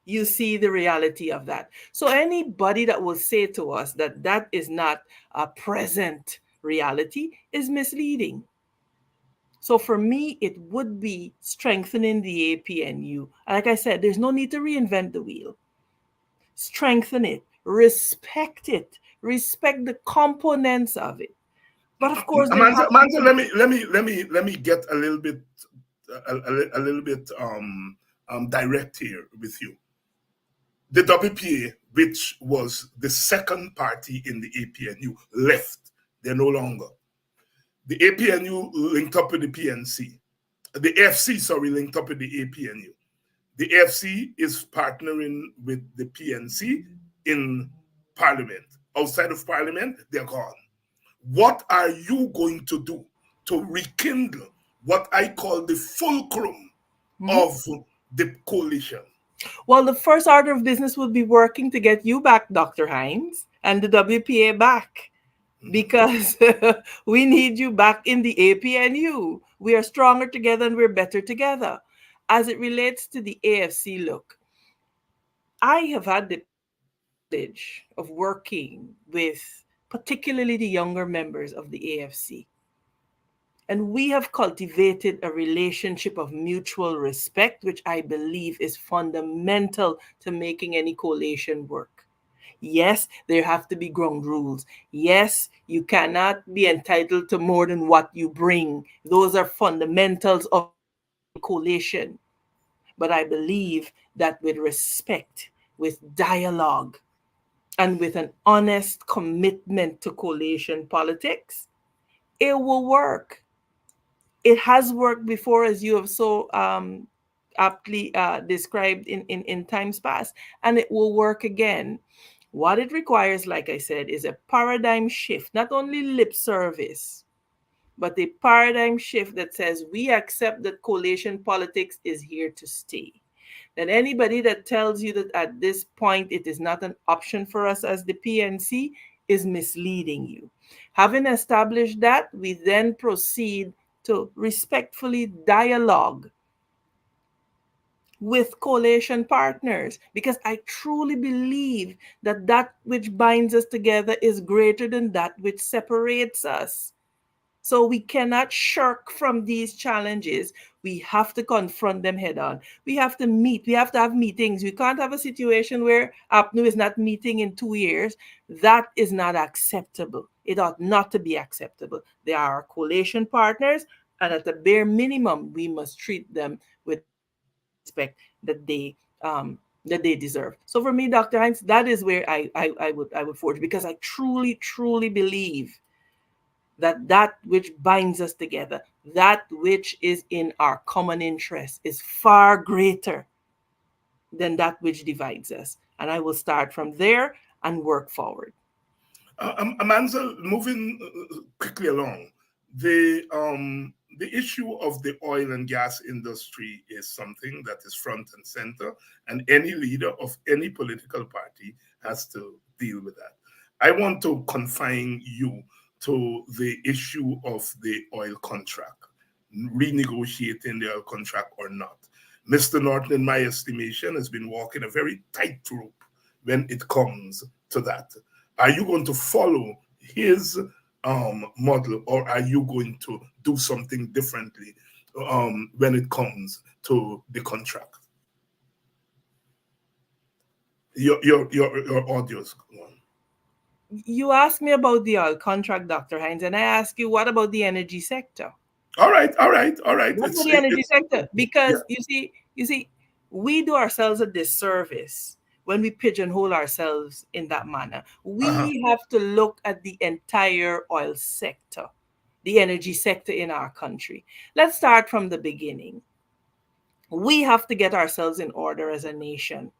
you see the reality of that. So anybody that will say to us that that is not a present reality is misleading. So for me, it would be strengthening the APNU. Like I said, there's no need to reinvent the wheel. Strengthen it, respect it, respect the components of it. But of course, Amanza, let me get a little bit direct here with you. The WPA, which was the second party in the APNU, left. They're no longer. The APNU linked up with the PNC. The AFC, sorry, linked up with the APNU. The AFC is partnering with the PNC in Parliament. Outside of Parliament, they're gone. What are you going to do to rekindle what I call the fulcrum of the coalition? Well, the first order of business would be working to get you back, Dr. Hines, and the WPA back, because we need you back in the APNU. We are stronger together and we're better together. As it relates to the AFC, look, I have had the privilege of working with particularly the younger members of the AFC. And we have cultivated a relationship of mutual respect, which I believe is fundamental to making any coalition work. Yes, there have to be ground rules. Yes, you cannot be entitled to more than what you bring. Those are fundamentals of any coalition. But I believe that with respect, with dialogue, and with an honest commitment to coalition politics, it will work. It has worked before, as you have so aptly described in times past, and it will work again. What it requires, like I said, is a paradigm shift, not only lip service, but a paradigm shift that says we accept that coalition politics is here to stay. That anybody that tells you that at this point it is not an option for us as the PNC is misleading you. Having established that, we then proceed to respectfully dialogue with coalition partners, because I truly believe that that which binds us together is greater than that which separates us. So we cannot shirk from these challenges. We have to confront them head on. We have to meet. We have to have meetings. We can't have a situation where APNU is not meeting in 2 years. That is not acceptable. It ought not to be acceptable. They are our coalition partners, and at the bare minimum, we must treat them with respect that they deserve. So for me, Dr. Hines, that is where I would forge, because I truly, truly believe that which binds us together, that which is in our common interest, is far greater than that which divides us. And I will start from there and work forward. Amanza, moving quickly along, the issue of the oil and gas industry is something that is front and center, and any leader of any political party has to deal with that. I want to confine you to the issue of the oil contract, renegotiating the oil contract or not. Mr. Norton, in my estimation, has been walking a very tightrope when it comes to that. Are you going to follow his model, or are you going to do something differently when it comes to the contract? Your audio's gone. You asked me about the oil contract, Dr. Hines, and I ask you, what about the energy sector? All right, all right, all right. What about the energy sector? Yeah. Because you see, we do ourselves a disservice when we pigeonhole ourselves in that manner. We have to look at the entire oil sector, the energy sector in our country. Let's start from the beginning. We have to get ourselves in order as a nation.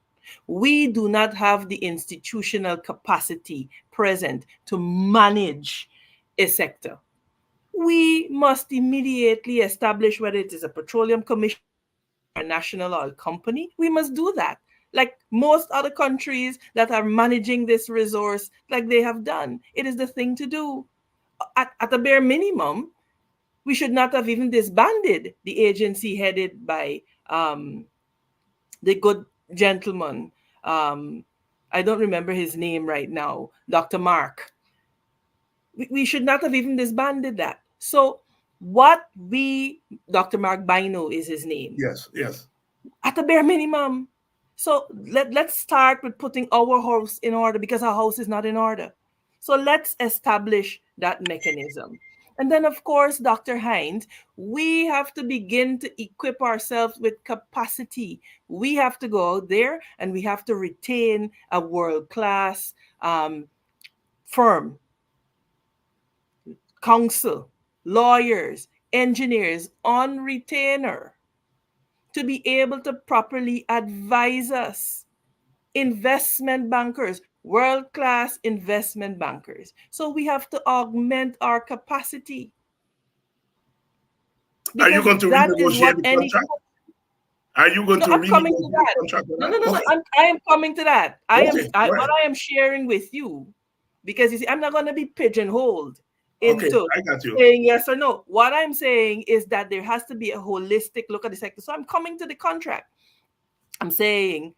We do not have the institutional capacity present to manage a sector. We must immediately establish whether it is a petroleum commission or a national oil company. We must do that. Like most other countries that are managing this resource, like they have done. It is the thing to do. At a bare minimum, we should not have even disbanded the agency headed by the good gentleman. I don't remember his name right now, Dr. Mark. We should not have even disbanded that. So Dr. Mark Bino is his name. Yes, yes. At the bare minimum. So let's start with putting our house in order, because our house is not in order. So let's establish that mechanism. And then, of course, Dr. Hines, we have to begin to equip ourselves with capacity. We have to go out there and we have to retain a world-class firm, counsel, lawyers, engineers on retainer to be able to properly advise us. Investment bankers, world-class investment bankers. So we have to augment our capacity. Are you Because going to that is renegotiate what the any... contract? Are you going No, to I'm coming renegotiate to the that. contract? No. Okay. I am coming to that. Okay, What right. I am sharing with you, because you see, I'm not going to be pigeonholed Okay, into I got you. saying yes or no. What I'm saying is that there has to be a holistic look at the sector. So I'm coming to the contract. I'm saying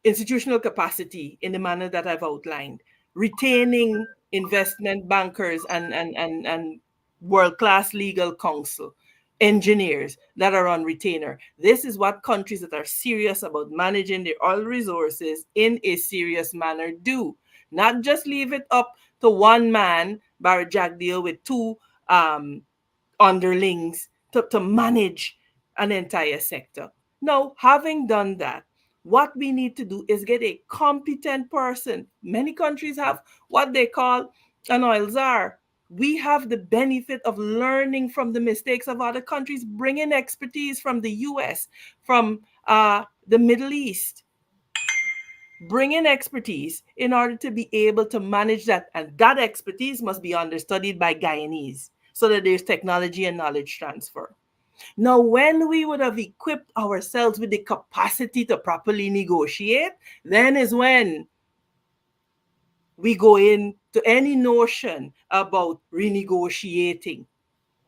institutional capacity in the manner that I've outlined, retaining investment bankers and world-class legal counsel, engineers that are on retainer. This is what countries that are serious about managing their oil resources in a serious manner do. Not just leave it up to one man, Barry Jagdeo, with two underlings to manage an entire sector. Now, having done that, what we need to do is get a competent person. Many countries have what they call an oil czar. We have the benefit of learning from the mistakes of other countries, bringing expertise from the US, from the Middle East, bring in expertise in order to be able to manage that. And that expertise must be understudied by Guyanese so that there's technology and knowledge transfer. Now, when we would have equipped ourselves with the capacity to properly negotiate, then is when we go into any notion about renegotiating.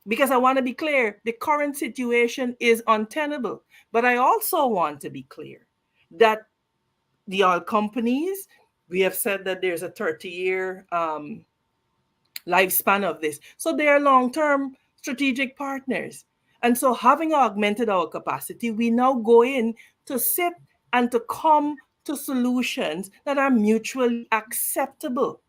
Because I want to be clear, the current situation is untenable. But I also want to be clear that the oil companies, we have said that there's a 30-year lifespan of this. So they are long-term strategic partners. And so having augmented our capacity, we now go in to sit and to come to solutions that are mutually acceptable.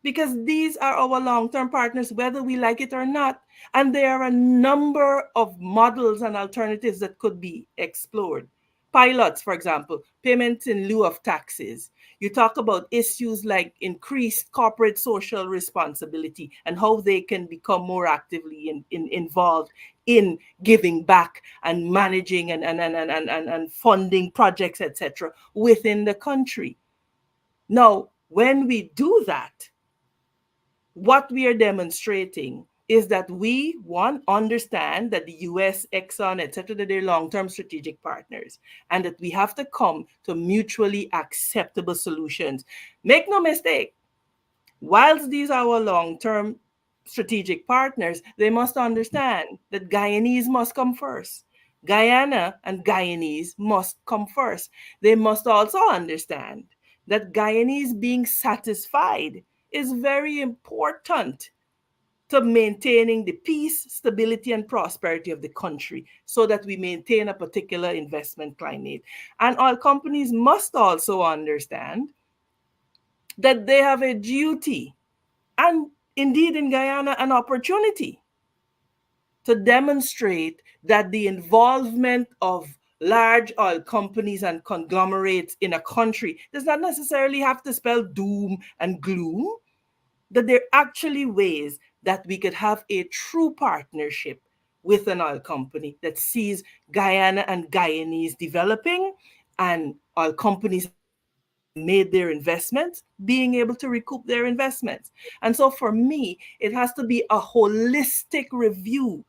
Because these are our long-term partners, whether we like it or not. And there are a number of models and alternatives that could be explored. Pilots, for example, payments in lieu of taxes. You talk about issues like increased corporate social responsibility and how they can become more actively involved in giving back and managing and funding projects, etc., within the country. Now, when we do that, what we are demonstrating is that we, one, understand that the US, Exxon, etc., that they're long-term strategic partners, and that we have to come to mutually acceptable solutions. Make no mistake, whilst these are our long-term strategic partners, they must understand that Guyanese must come first. Guyana and Guyanese must come first. They must also understand that Guyanese being satisfied is very important to maintaining the peace, stability, and prosperity of the country so that we maintain a particular investment climate. And oil companies must also understand that they have a duty and indeed in Guyana an opportunity to demonstrate that the involvement of large oil companies and conglomerates in a country does not necessarily have to spell doom and gloom, that there are actually ways that we could have a true partnership with an oil company that sees Guyana and Guyanese developing, and oil companies having made their investments, being able to recoup their investments. And so for me, it has to be a holistic review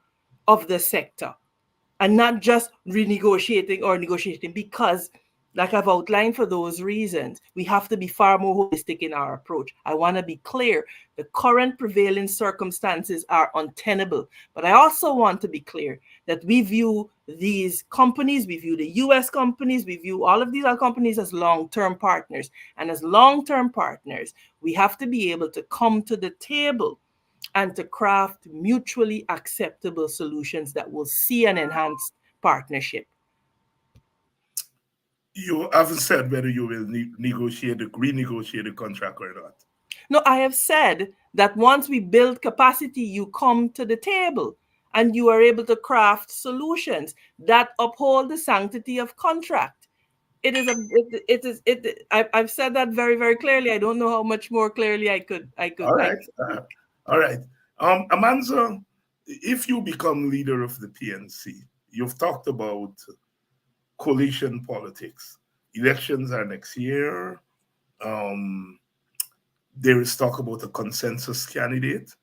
of the sector and not just renegotiating or negotiating, because like I've outlined, for those reasons we have to be far more holistic in our approach. I want to be clear, the current prevailing circumstances are untenable, but I also want to be clear that we view these companies, we view the US companies, we view all of these other companies as long-term partners, and as long-term partners we have to be able to come to the table and to craft mutually acceptable solutions that will see an enhanced partnership. You haven't said whether you will renegotiate the contract or not. No, I have said that once we build capacity, you come to the table and you are able to craft solutions that uphold the sanctity of contract. It is a it is it I've said that very, very clearly. I don't know how much more clearly All I right. could. All right. Amanza, if you become leader of the PNC, you've talked about coalition politics. Elections are next year. Um, there is talk about a consensus candidate.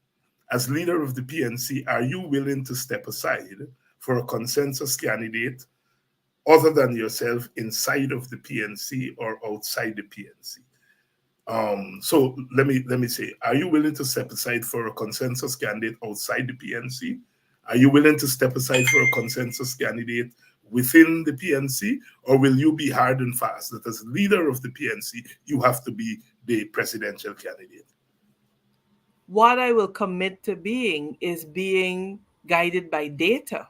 As leader of the PNC, are you willing to step aside for a consensus candidate other than yourself inside of the PNC or outside the PNC? So let me say, are you willing to step aside for a consensus candidate outside the PNC? Are you willing to step aside for a consensus candidate within the PNC, or will you be hard and fast that as leader of the PNC, you have to be the presidential candidate? What I will commit to being is being guided by data.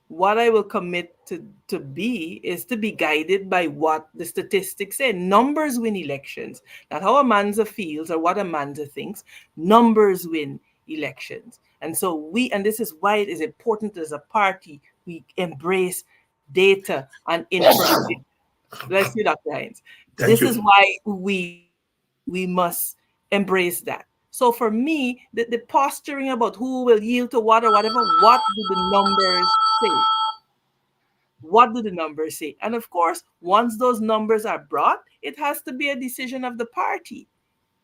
What I will commit to be is to be guided by what the statistics say. Numbers win elections. Not how Amanza feels or what Amanza thinks. Numbers win elections. And so and this is why it is important as a party, we embrace data and information. Bless you, Dr. Hines. Thank This you. is why we must embrace that. So for me, the posturing about who will yield to what or whatever, what do the numbers say? What do the numbers say? And of course, once those numbers are brought, it has to be a decision of the party.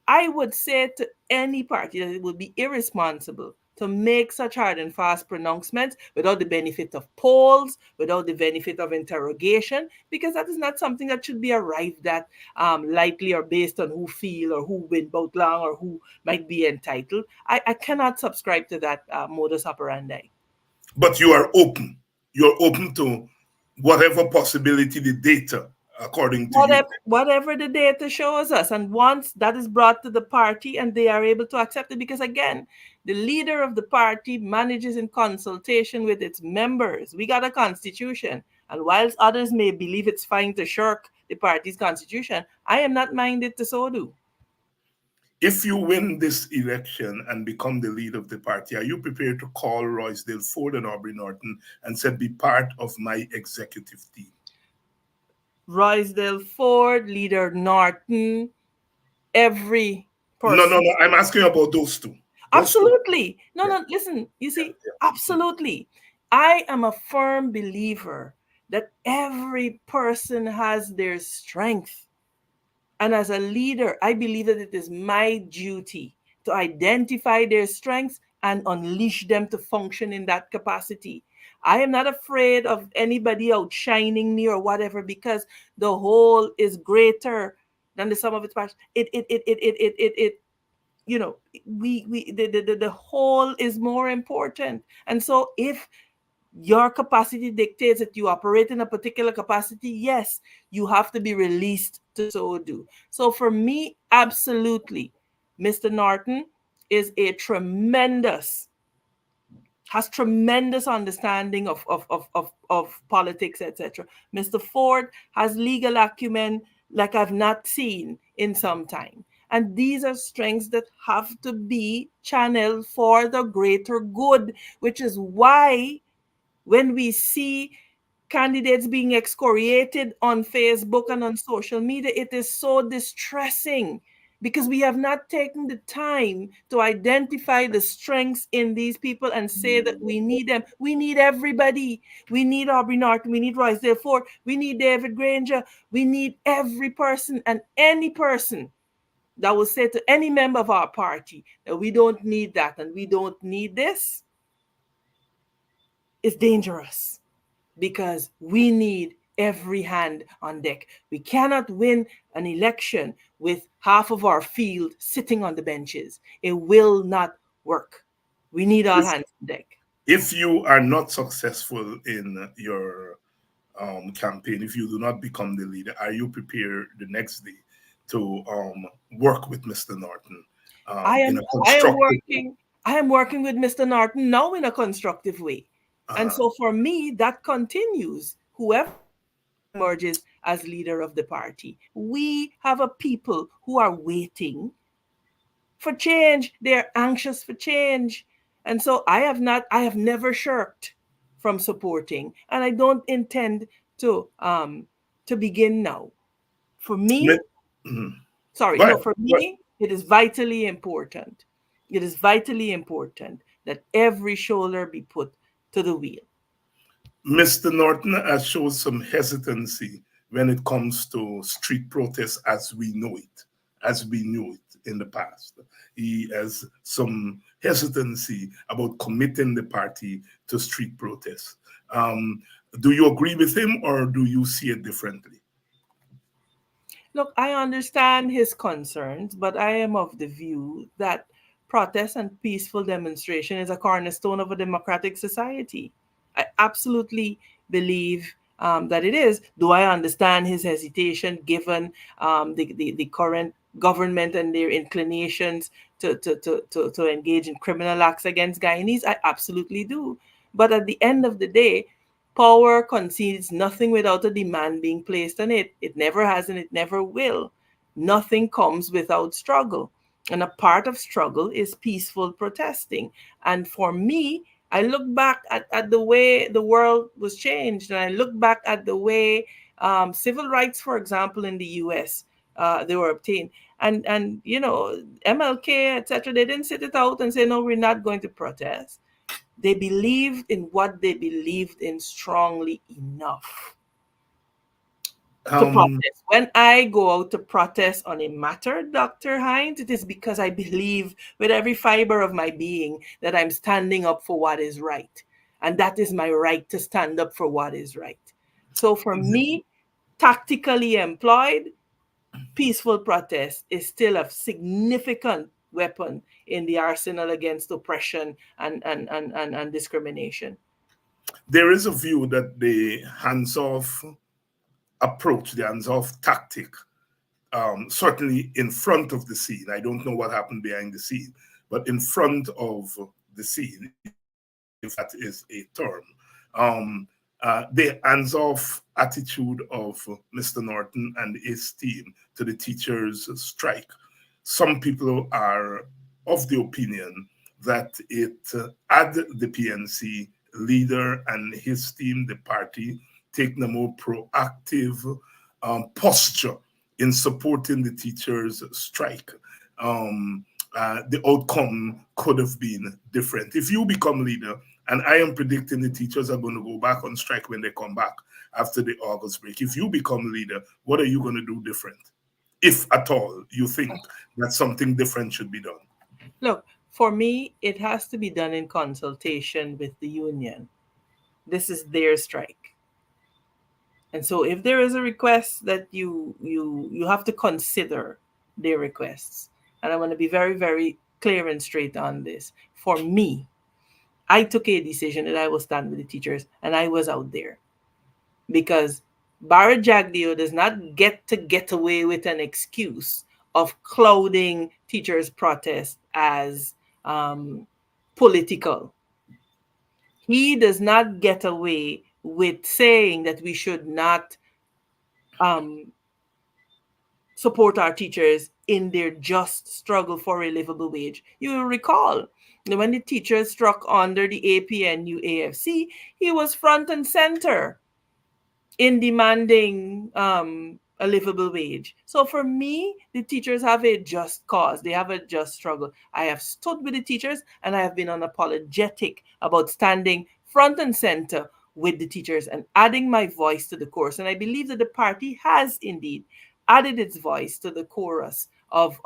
I would say to any party that it would be irresponsible to make such hard and fast pronouncements without the benefit of polls, without the benefit of interrogation, because that is not something that should be arrived at lightly or based on who feel or who win both long or who might be entitled. I cannot subscribe to that modus operandi. But you are open. You're open to whatever possibility the data, according to you. Whatever the data shows us, and once that is brought to the party and they are able to accept it, because again, the leader of the party manages in consultation with its members. We got a constitution, and whilst others may believe it's fine to shirk the party's constitution, I am not minded to so do. If you win this election and become the leader of the party, are you prepared to call Roysdale Ford and Aubrey Norton and say, be part of my executive team? Roysdale Ford, Leader Norton, every No, no, person. no. I'm asking about those two. Those two. Absolutely. No, Yeah, no, listen, you yeah, see, yeah. absolutely. I am a firm believer that every person has their strength. And as a leader, I believe that it is my duty to identify their strengths and unleash them to function in that capacity. I am not afraid of anybody outshining me or whatever, because the whole is greater than the sum of its parts. You know, the whole is more important. And so if your capacity dictates that you operate in a particular capacity, yes, you have to be released to so do. So for me, absolutely, Mr. Norton is a tremendous, has tremendous understanding of politics, etc. Mr. Ford has legal acumen like I've not seen in some time. And these are strengths that have to be channeled for the greater good, which is why when we see candidates being excoriated on Facebook and on social media, it is so distressing because we have not taken the time to identify the strengths in these people and say that we need them. We need everybody. We need Aubrey Norton. We need Royce Ford. We need David Granger. We need every person, and any person that will say to any member of our party that we don't need that and we don't need this is dangerous, because we need every hand on deck. We cannot win an election with half of our field sitting on the benches. It will not work. We need all If hands on deck. if you are not successful in your campaign, if you do not become the leader, are you prepared the next day to work with Mr. Norton I in am a I am constructive way? working I am working with Mr. Norton now in a constructive way. And Uh, so for me, that continues. Whoever emerges as leader of the party. We have a people who are waiting for change. They're anxious for change. And so I have never shirked from supporting, and I don't intend to begin now. For mi- me, mhm. sorry, Go no, ahead. for Go ahead. me, it is vitally important. It is vitally important that every shoulder be put to the wheel. Mr. Norton has shown some hesitancy when it comes to street protests as we knew it in the past. He has some hesitancy about committing the party to street protests. Um, do you agree with him, or do you see it differently? Look, I understand his concerns, but I am of the view that protest and peaceful demonstration is a cornerstone of a democratic society. I absolutely believe that it is. Do I understand his hesitation given the current government and their inclinations to engage in criminal acts against Guyanese? I absolutely do. But at the end of the day, power concedes nothing without a demand being placed on it. It never has and it never will. Nothing comes without struggle. And a part of struggle is peaceful protesting. And for me, I look back at the way the world was changed, and I look back at the way civil rights, for example, in the US, they were obtained. And you know, MLK, etc., they didn't sit it out and say, no, we're not going to protest. They believed in what they believed in strongly enough to Um, protest. When I go out to protest on a matter, Dr. Hines, it is because I believe with every fiber of my being that I'm standing up for what is right. And that is my right to stand up for what is right. So for me, tactically employed, peaceful protest is still a significant weapon in the arsenal against oppression and discrimination. there is a view that the hands-off approach, the hands-off tactic, certainly in front of the scene. I don't know what happened behind the scene, but in front of the scene, if that is a term, the hands-off attitude of Mr. Norton and his team to the teachers' strike. Some people are of the opinion that it had the PNC leader and his team, the party, taking a more proactive posture in supporting the teachers' strike, the outcome could have been different. If you become leader, and I am predicting the teachers are going to go back on strike when they come back after the August break. If you become leader, what are you going to do different? If at all you think that something different should be done. Look, for me, it has to be done in consultation with the union. This is their strike. And so if there is a request that you have to consider their requests. And I want to be very, very clear and straight on this. For me, I took a decision that I will stand with the teachers, and I was out there because Barra Jagdeo does not get away with an excuse of clouding teachers' protest as political. He does not get away with saying that we should not um, support our teachers in their just struggle for a livable wage. You will recall when the teachers struck under the APNU AFC, he was front and center in demanding a livable wage. So for me, the teachers have a just cause. They have a just struggle. I have stood with the teachers, and I have been unapologetic about standing front and center with the teachers and adding my voice to the chorus. And I believe that the party has indeed added its voice to the chorus of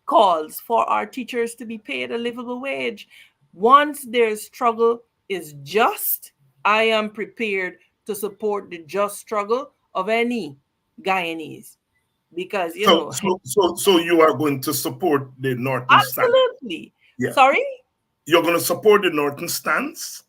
calls for our teachers to be paid a livable wage. Once their struggle is just, I am prepared to support the just struggle of any Guyanese. Because, So you are going to support the Northern stance? Absolutely. Yeah. Sorry? You're going to support the Northern stance?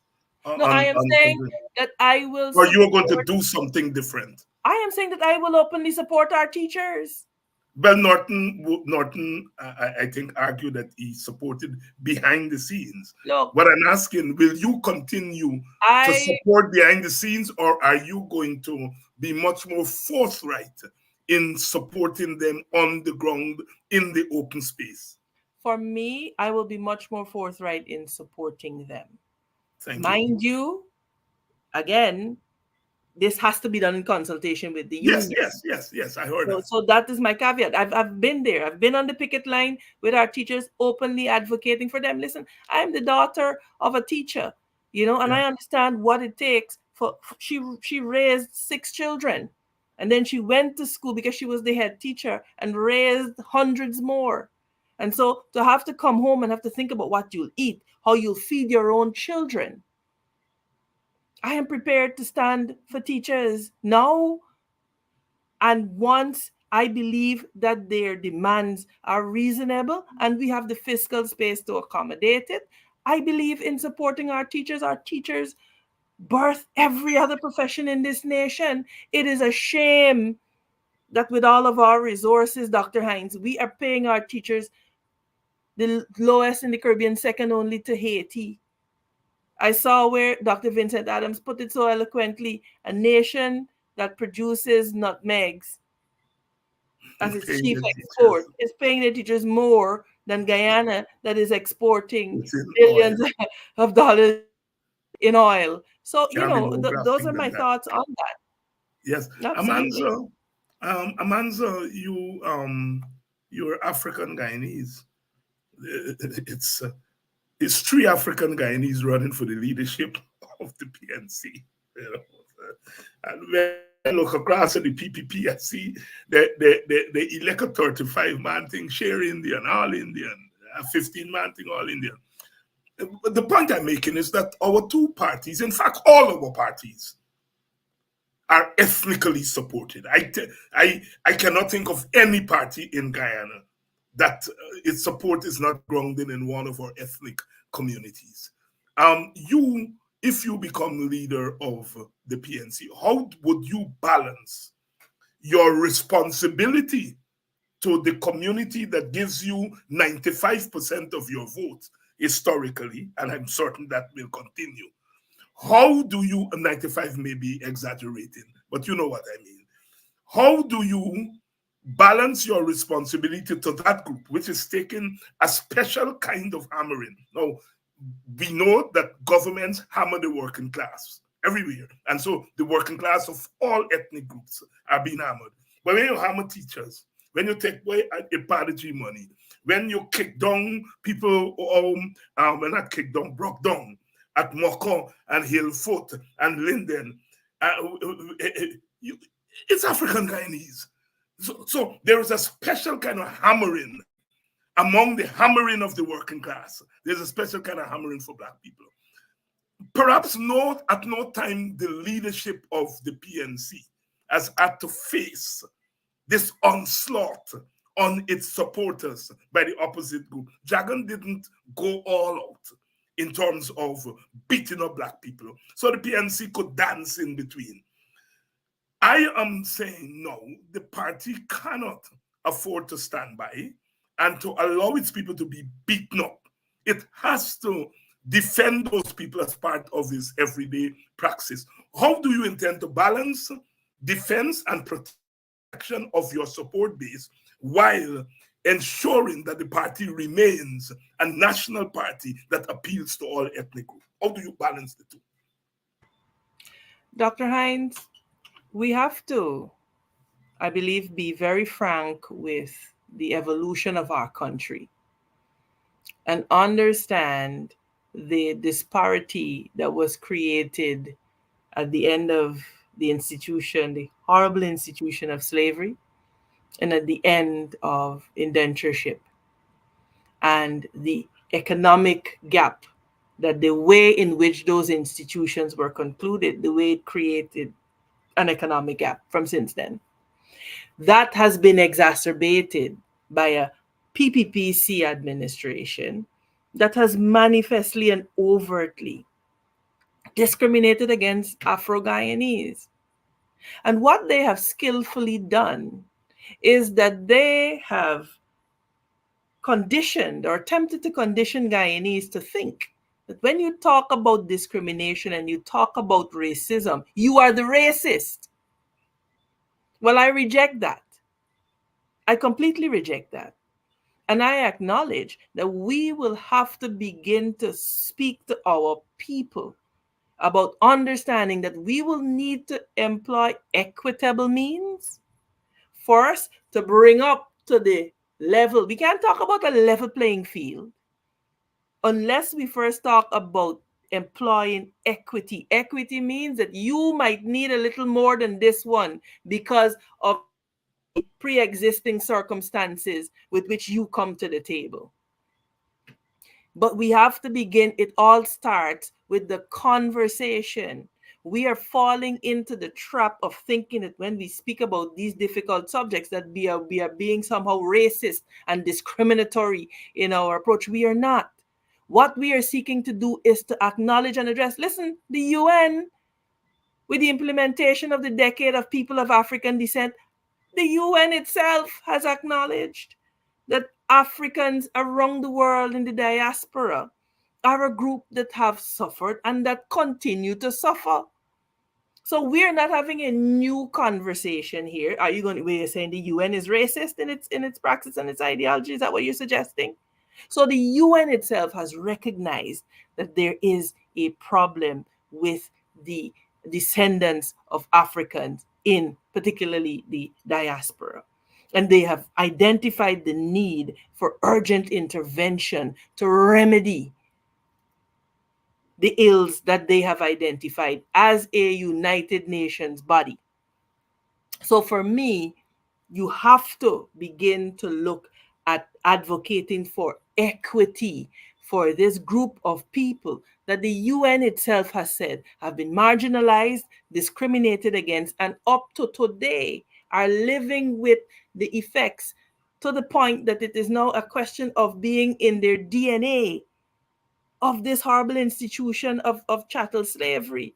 No, I am saying that I will. Or you are going to do something different? I am saying that I will openly support our teachers. Well, Norton, I think, argued that he supported behind the scenes. Look, but I'm asking, will you continue to support behind the scenes, or are you going to be much more forthright in supporting them on the ground in the open space? For me, I will be much more forthright in supporting them. Mind you, again, this has to be done in consultation with the union. Yes. I heard that. So that is my caveat. I've been there. I've been on the picket line with our teachers, openly advocating for them. Listen, I'm the daughter of a teacher, and I understand what it takes. She raised 6 children, and then she went to school because she was the head teacher and raised hundreds more. And so to have to come home and have to think about what you'll eat, how you'll feed your own children. I am prepared to stand for teachers now. And once I believe that their demands are reasonable and we have the fiscal space to accommodate it, I believe in supporting our teachers. Our teachers birth every other profession in this nation. It is a shame that with all of our resources, Dr. Hines, we are paying our teachers the lowest in the Caribbean, second only to Haiti. I saw where Dr. Vincent Adams put it so eloquently: a nation that produces nutmegs as its chief export is paying their teachers more than Guyana, that is exporting billions of dollars in oil. So, those are my thoughts on that. Yes. Absolutely. Amanza, you're African Guyanese. It's 3 African Guyanese running for the leadership of the PNC. And when I look across at the PPP, I see they elect a 35-man thing, share Indian, all Indian, a 15-man thing, all Indian. The point I'm making is that our 2 parties, in fact, all our parties, are ethnically supported. I cannot think of any party in Guyana that its support is not grounded in one of our ethnic communities. If you become leader of the PNC, how would you balance your responsibility to the community that gives you 95% of your vote historically, and I'm certain that will continue? How do you, 95 may be exaggerating, but you know what I mean. How do you balance your responsibility to that group, which is taking a special kind of hammering? Now, we know that governments hammer the working class everywhere. And so the working class of all ethnic groups are being hammered. But when you hammer teachers, when you take away a parity money, when you kick down people, not kick down, broke down at Moko and Hillfoot and Linden, it's African Guyanese. So there is a special kind of hammering among the hammering of the working class. There's a special kind of hammering for Black people. Perhaps at no time the leadership of the PNC has had to face this onslaught on its supporters by the opposite group. Jagan didn't go all out in terms of beating up Black people, so the PNC could dance in between. I am saying no, the party cannot afford to stand by and to allow its people to be beaten up. It has to defend those people as part of its everyday praxis. How do you intend to balance defense and protection of your support base while ensuring that the party remains a national party that appeals to all ethnic groups? How do you balance the two? Dr. Hines, we have to, I believe, be very frank with the evolution of our country and understand the disparity that was created at the end of the institution, the horrible institution of slavery, and at the end of indentureship, and the economic gap, that the way in which those institutions were concluded, the way it created an economic gap from since then. That has been exacerbated by a PPPC administration that has manifestly and overtly discriminated against Afro-Guyanese. And what they have skillfully done is that they have conditioned or attempted to condition Guyanese to think that when you talk about discrimination and you talk about racism, you are the racist. Well, I reject that. I completely reject that. And I acknowledge that we will have to begin to speak to our people about understanding that we will need to employ equitable means for us to bring up to the level. We can't talk about a level playing field unless we first talk about employing equity. Equity means that you might need a little more than this one because of pre-existing circumstances with which you come to the table. But we have to begin, it all starts with the conversation. We are falling into the trap of thinking that when we speak about these difficult subjects that we are being somehow racist and discriminatory in our approach. We are not. What we are seeking to do is to acknowledge and address. Listen, the UN, with the implementation of the Decade of People of African Descent, the UN itself has acknowledged that Africans around the world in the diaspora are a group that have suffered and that continue to suffer. So we're not having a new conversation here. Are you we're saying the UN is racist in its practice and its ideology? Is that what you're suggesting? So the UN itself has recognized that there is a problem with the descendants of Africans in particularly the diaspora. And they have identified the need for urgent intervention to remedy the ills that they have identified as a United Nations body. So for me, you have to begin to look at advocating for equity for this group of people that the UN itself has said have been marginalized, discriminated against, and up to today are living with the effects, to the point that it is now a question of being in their DNA of this horrible institution of chattel slavery,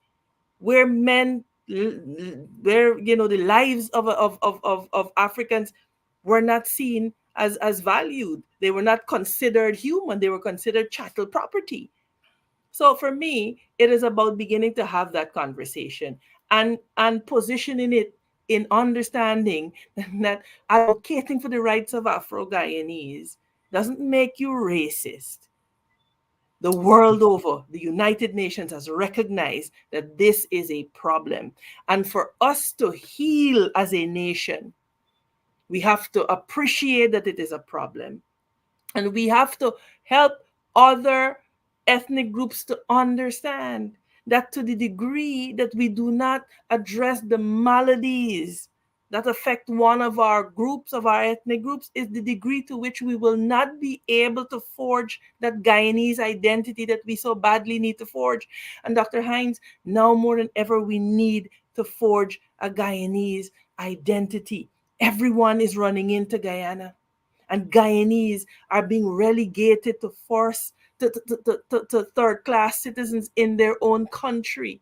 where the lives of Africans were not seen as valued. They were not considered human. They were considered chattel property. So for me, it is about beginning to have that conversation and positioning it in understanding that advocating for the rights of Afro-Guyanese doesn't make you racist. The world over, the United Nations has recognized that this is a problem. And for us to heal as a nation, we have to appreciate that it is a problem. And we have to help other ethnic groups to understand that to the degree that we do not address the maladies that affect one of our groups, of our ethnic groups, is the degree to which we will not be able to forge that Guyanese identity that we so badly need to forge. And Dr. Hines, now more than ever, we need to forge a Guyanese identity. Everyone is running into Guyana, and Guyanese are being relegated to third class citizens in their own country.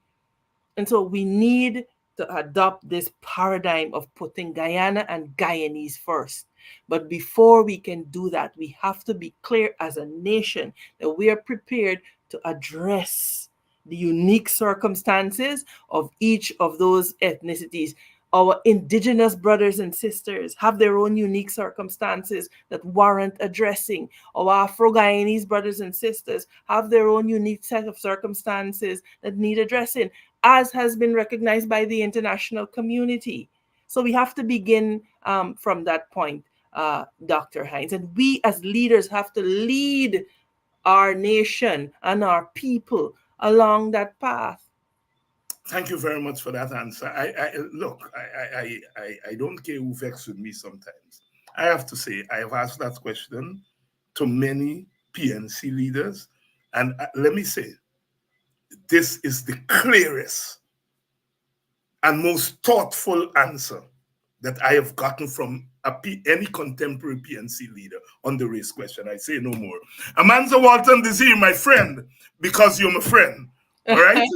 And so we need to adopt this paradigm of putting Guyana and Guyanese first. But before we can do that, we have to be clear as a nation that we are prepared to address the unique circumstances of each of those ethnicities. Our indigenous brothers and sisters have their own unique circumstances that warrant addressing. Our Afro-Guyanese brothers and sisters have their own unique set of circumstances that need addressing, as has been recognized by the international community. So we have to begin from that point, Dr. Hines. And we as leaders have to lead our nation and our people along that path. Thank you very much for that answer. I don't care who vexes with me sometimes. I have to say, I have asked that question to many PNC leaders, and let me say, this is the clearest and most thoughtful answer that I have gotten from any contemporary PNC leader on the race question. I say no more. Amanza Walton Desir, my friend, because you're my friend. All right?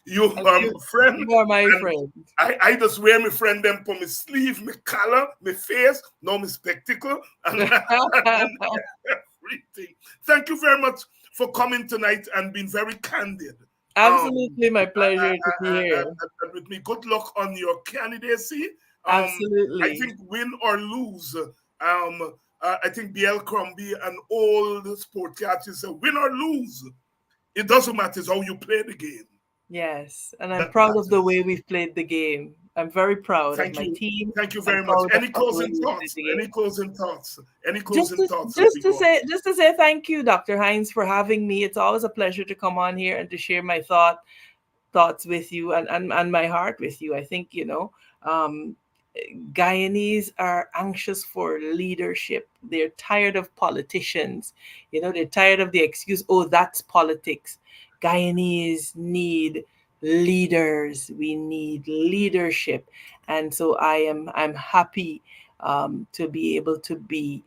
You are my friend. You are my friend. I just wear my friend them for my sleeve, my collar, my face, no my spectacle, and everything. Thank you very much for coming tonight and being very candid. Absolutely, my pleasure to be here. And with me, good luck on your candidacy. Absolutely. I think win or lose. I think BL Crombie, an old sport catcher, said win or lose. It doesn't matter how you play the game. Yes, and I'm proud of the way we've played the game. I'm very proud of my team. Thank you very much. Any closing thoughts? Any closing thoughts? Any closing thoughts? Just to say thank you, Dr. Hines, for having me. It's always a pleasure to come on here and to share my thoughts with you and my heart with you. I think, Guyanese are anxious for leadership. They're tired of politicians. They're tired of the excuse, oh, that's politics. Guyanese need leaders. We need leadership. And so I'm happy to be able to be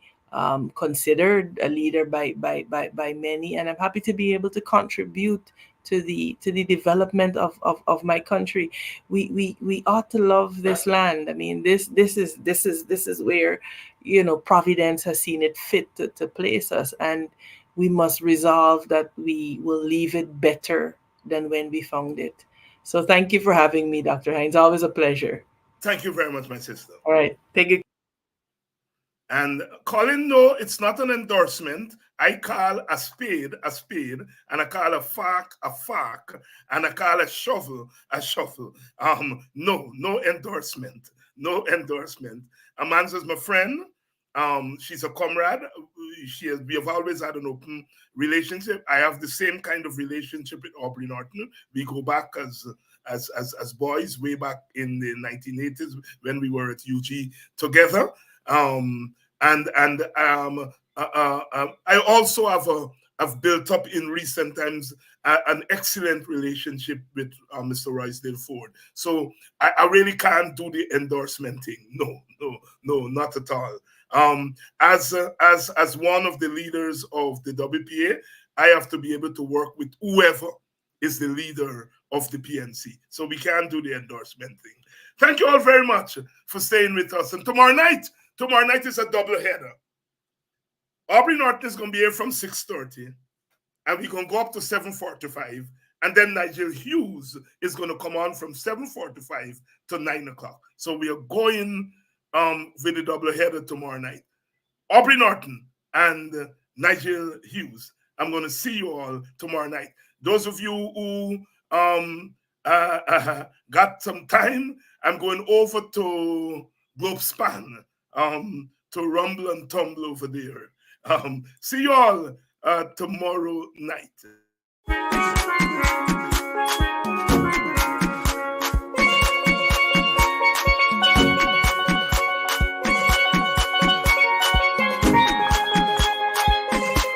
considered a leader by many, and I'm happy to be able to contribute to the development of my country. We ought to love this land. I mean, this is where Providence has seen it fit to place us, and we must resolve that we will leave it better than when we found it. So thank you for having me, Dr. Hines. Always a pleasure. Thank you very much, my sister. All right, take it. And Colin, no, it's not an endorsement. I call a spade, and I call a fork, and I call a shovel. No endorsement. No endorsement. Amanza's my friend. She's a comrade. We have always had an open relationship. I have the same kind of relationship with Aubrey Norton. We go back as boys way back in the 1980s when we were at UG together. I also have built up in recent times an excellent relationship with Mr. Roysdale Ford. So I really can't do the endorsement thing. No, not at all. As one of the leaders of the WPA, I have to be able to work with whoever is the leader of the PNC. So we can't do the endorsement thing. Thank you all very much for staying with us. And tomorrow night is a double header. Aubrey Norton is going to be here from 6:30, and we're going to go up to 7:45, and then Nigel Hughes is going to come on from 7:45 to 9 o'clock. So we are going with the double header tomorrow night. Aubrey Norton and Nigel Hughes. I'm going to see you all tomorrow night. Those of you who got some time, I'm going over to Globe Span to rumble and tumble over there. See you all tomorrow night.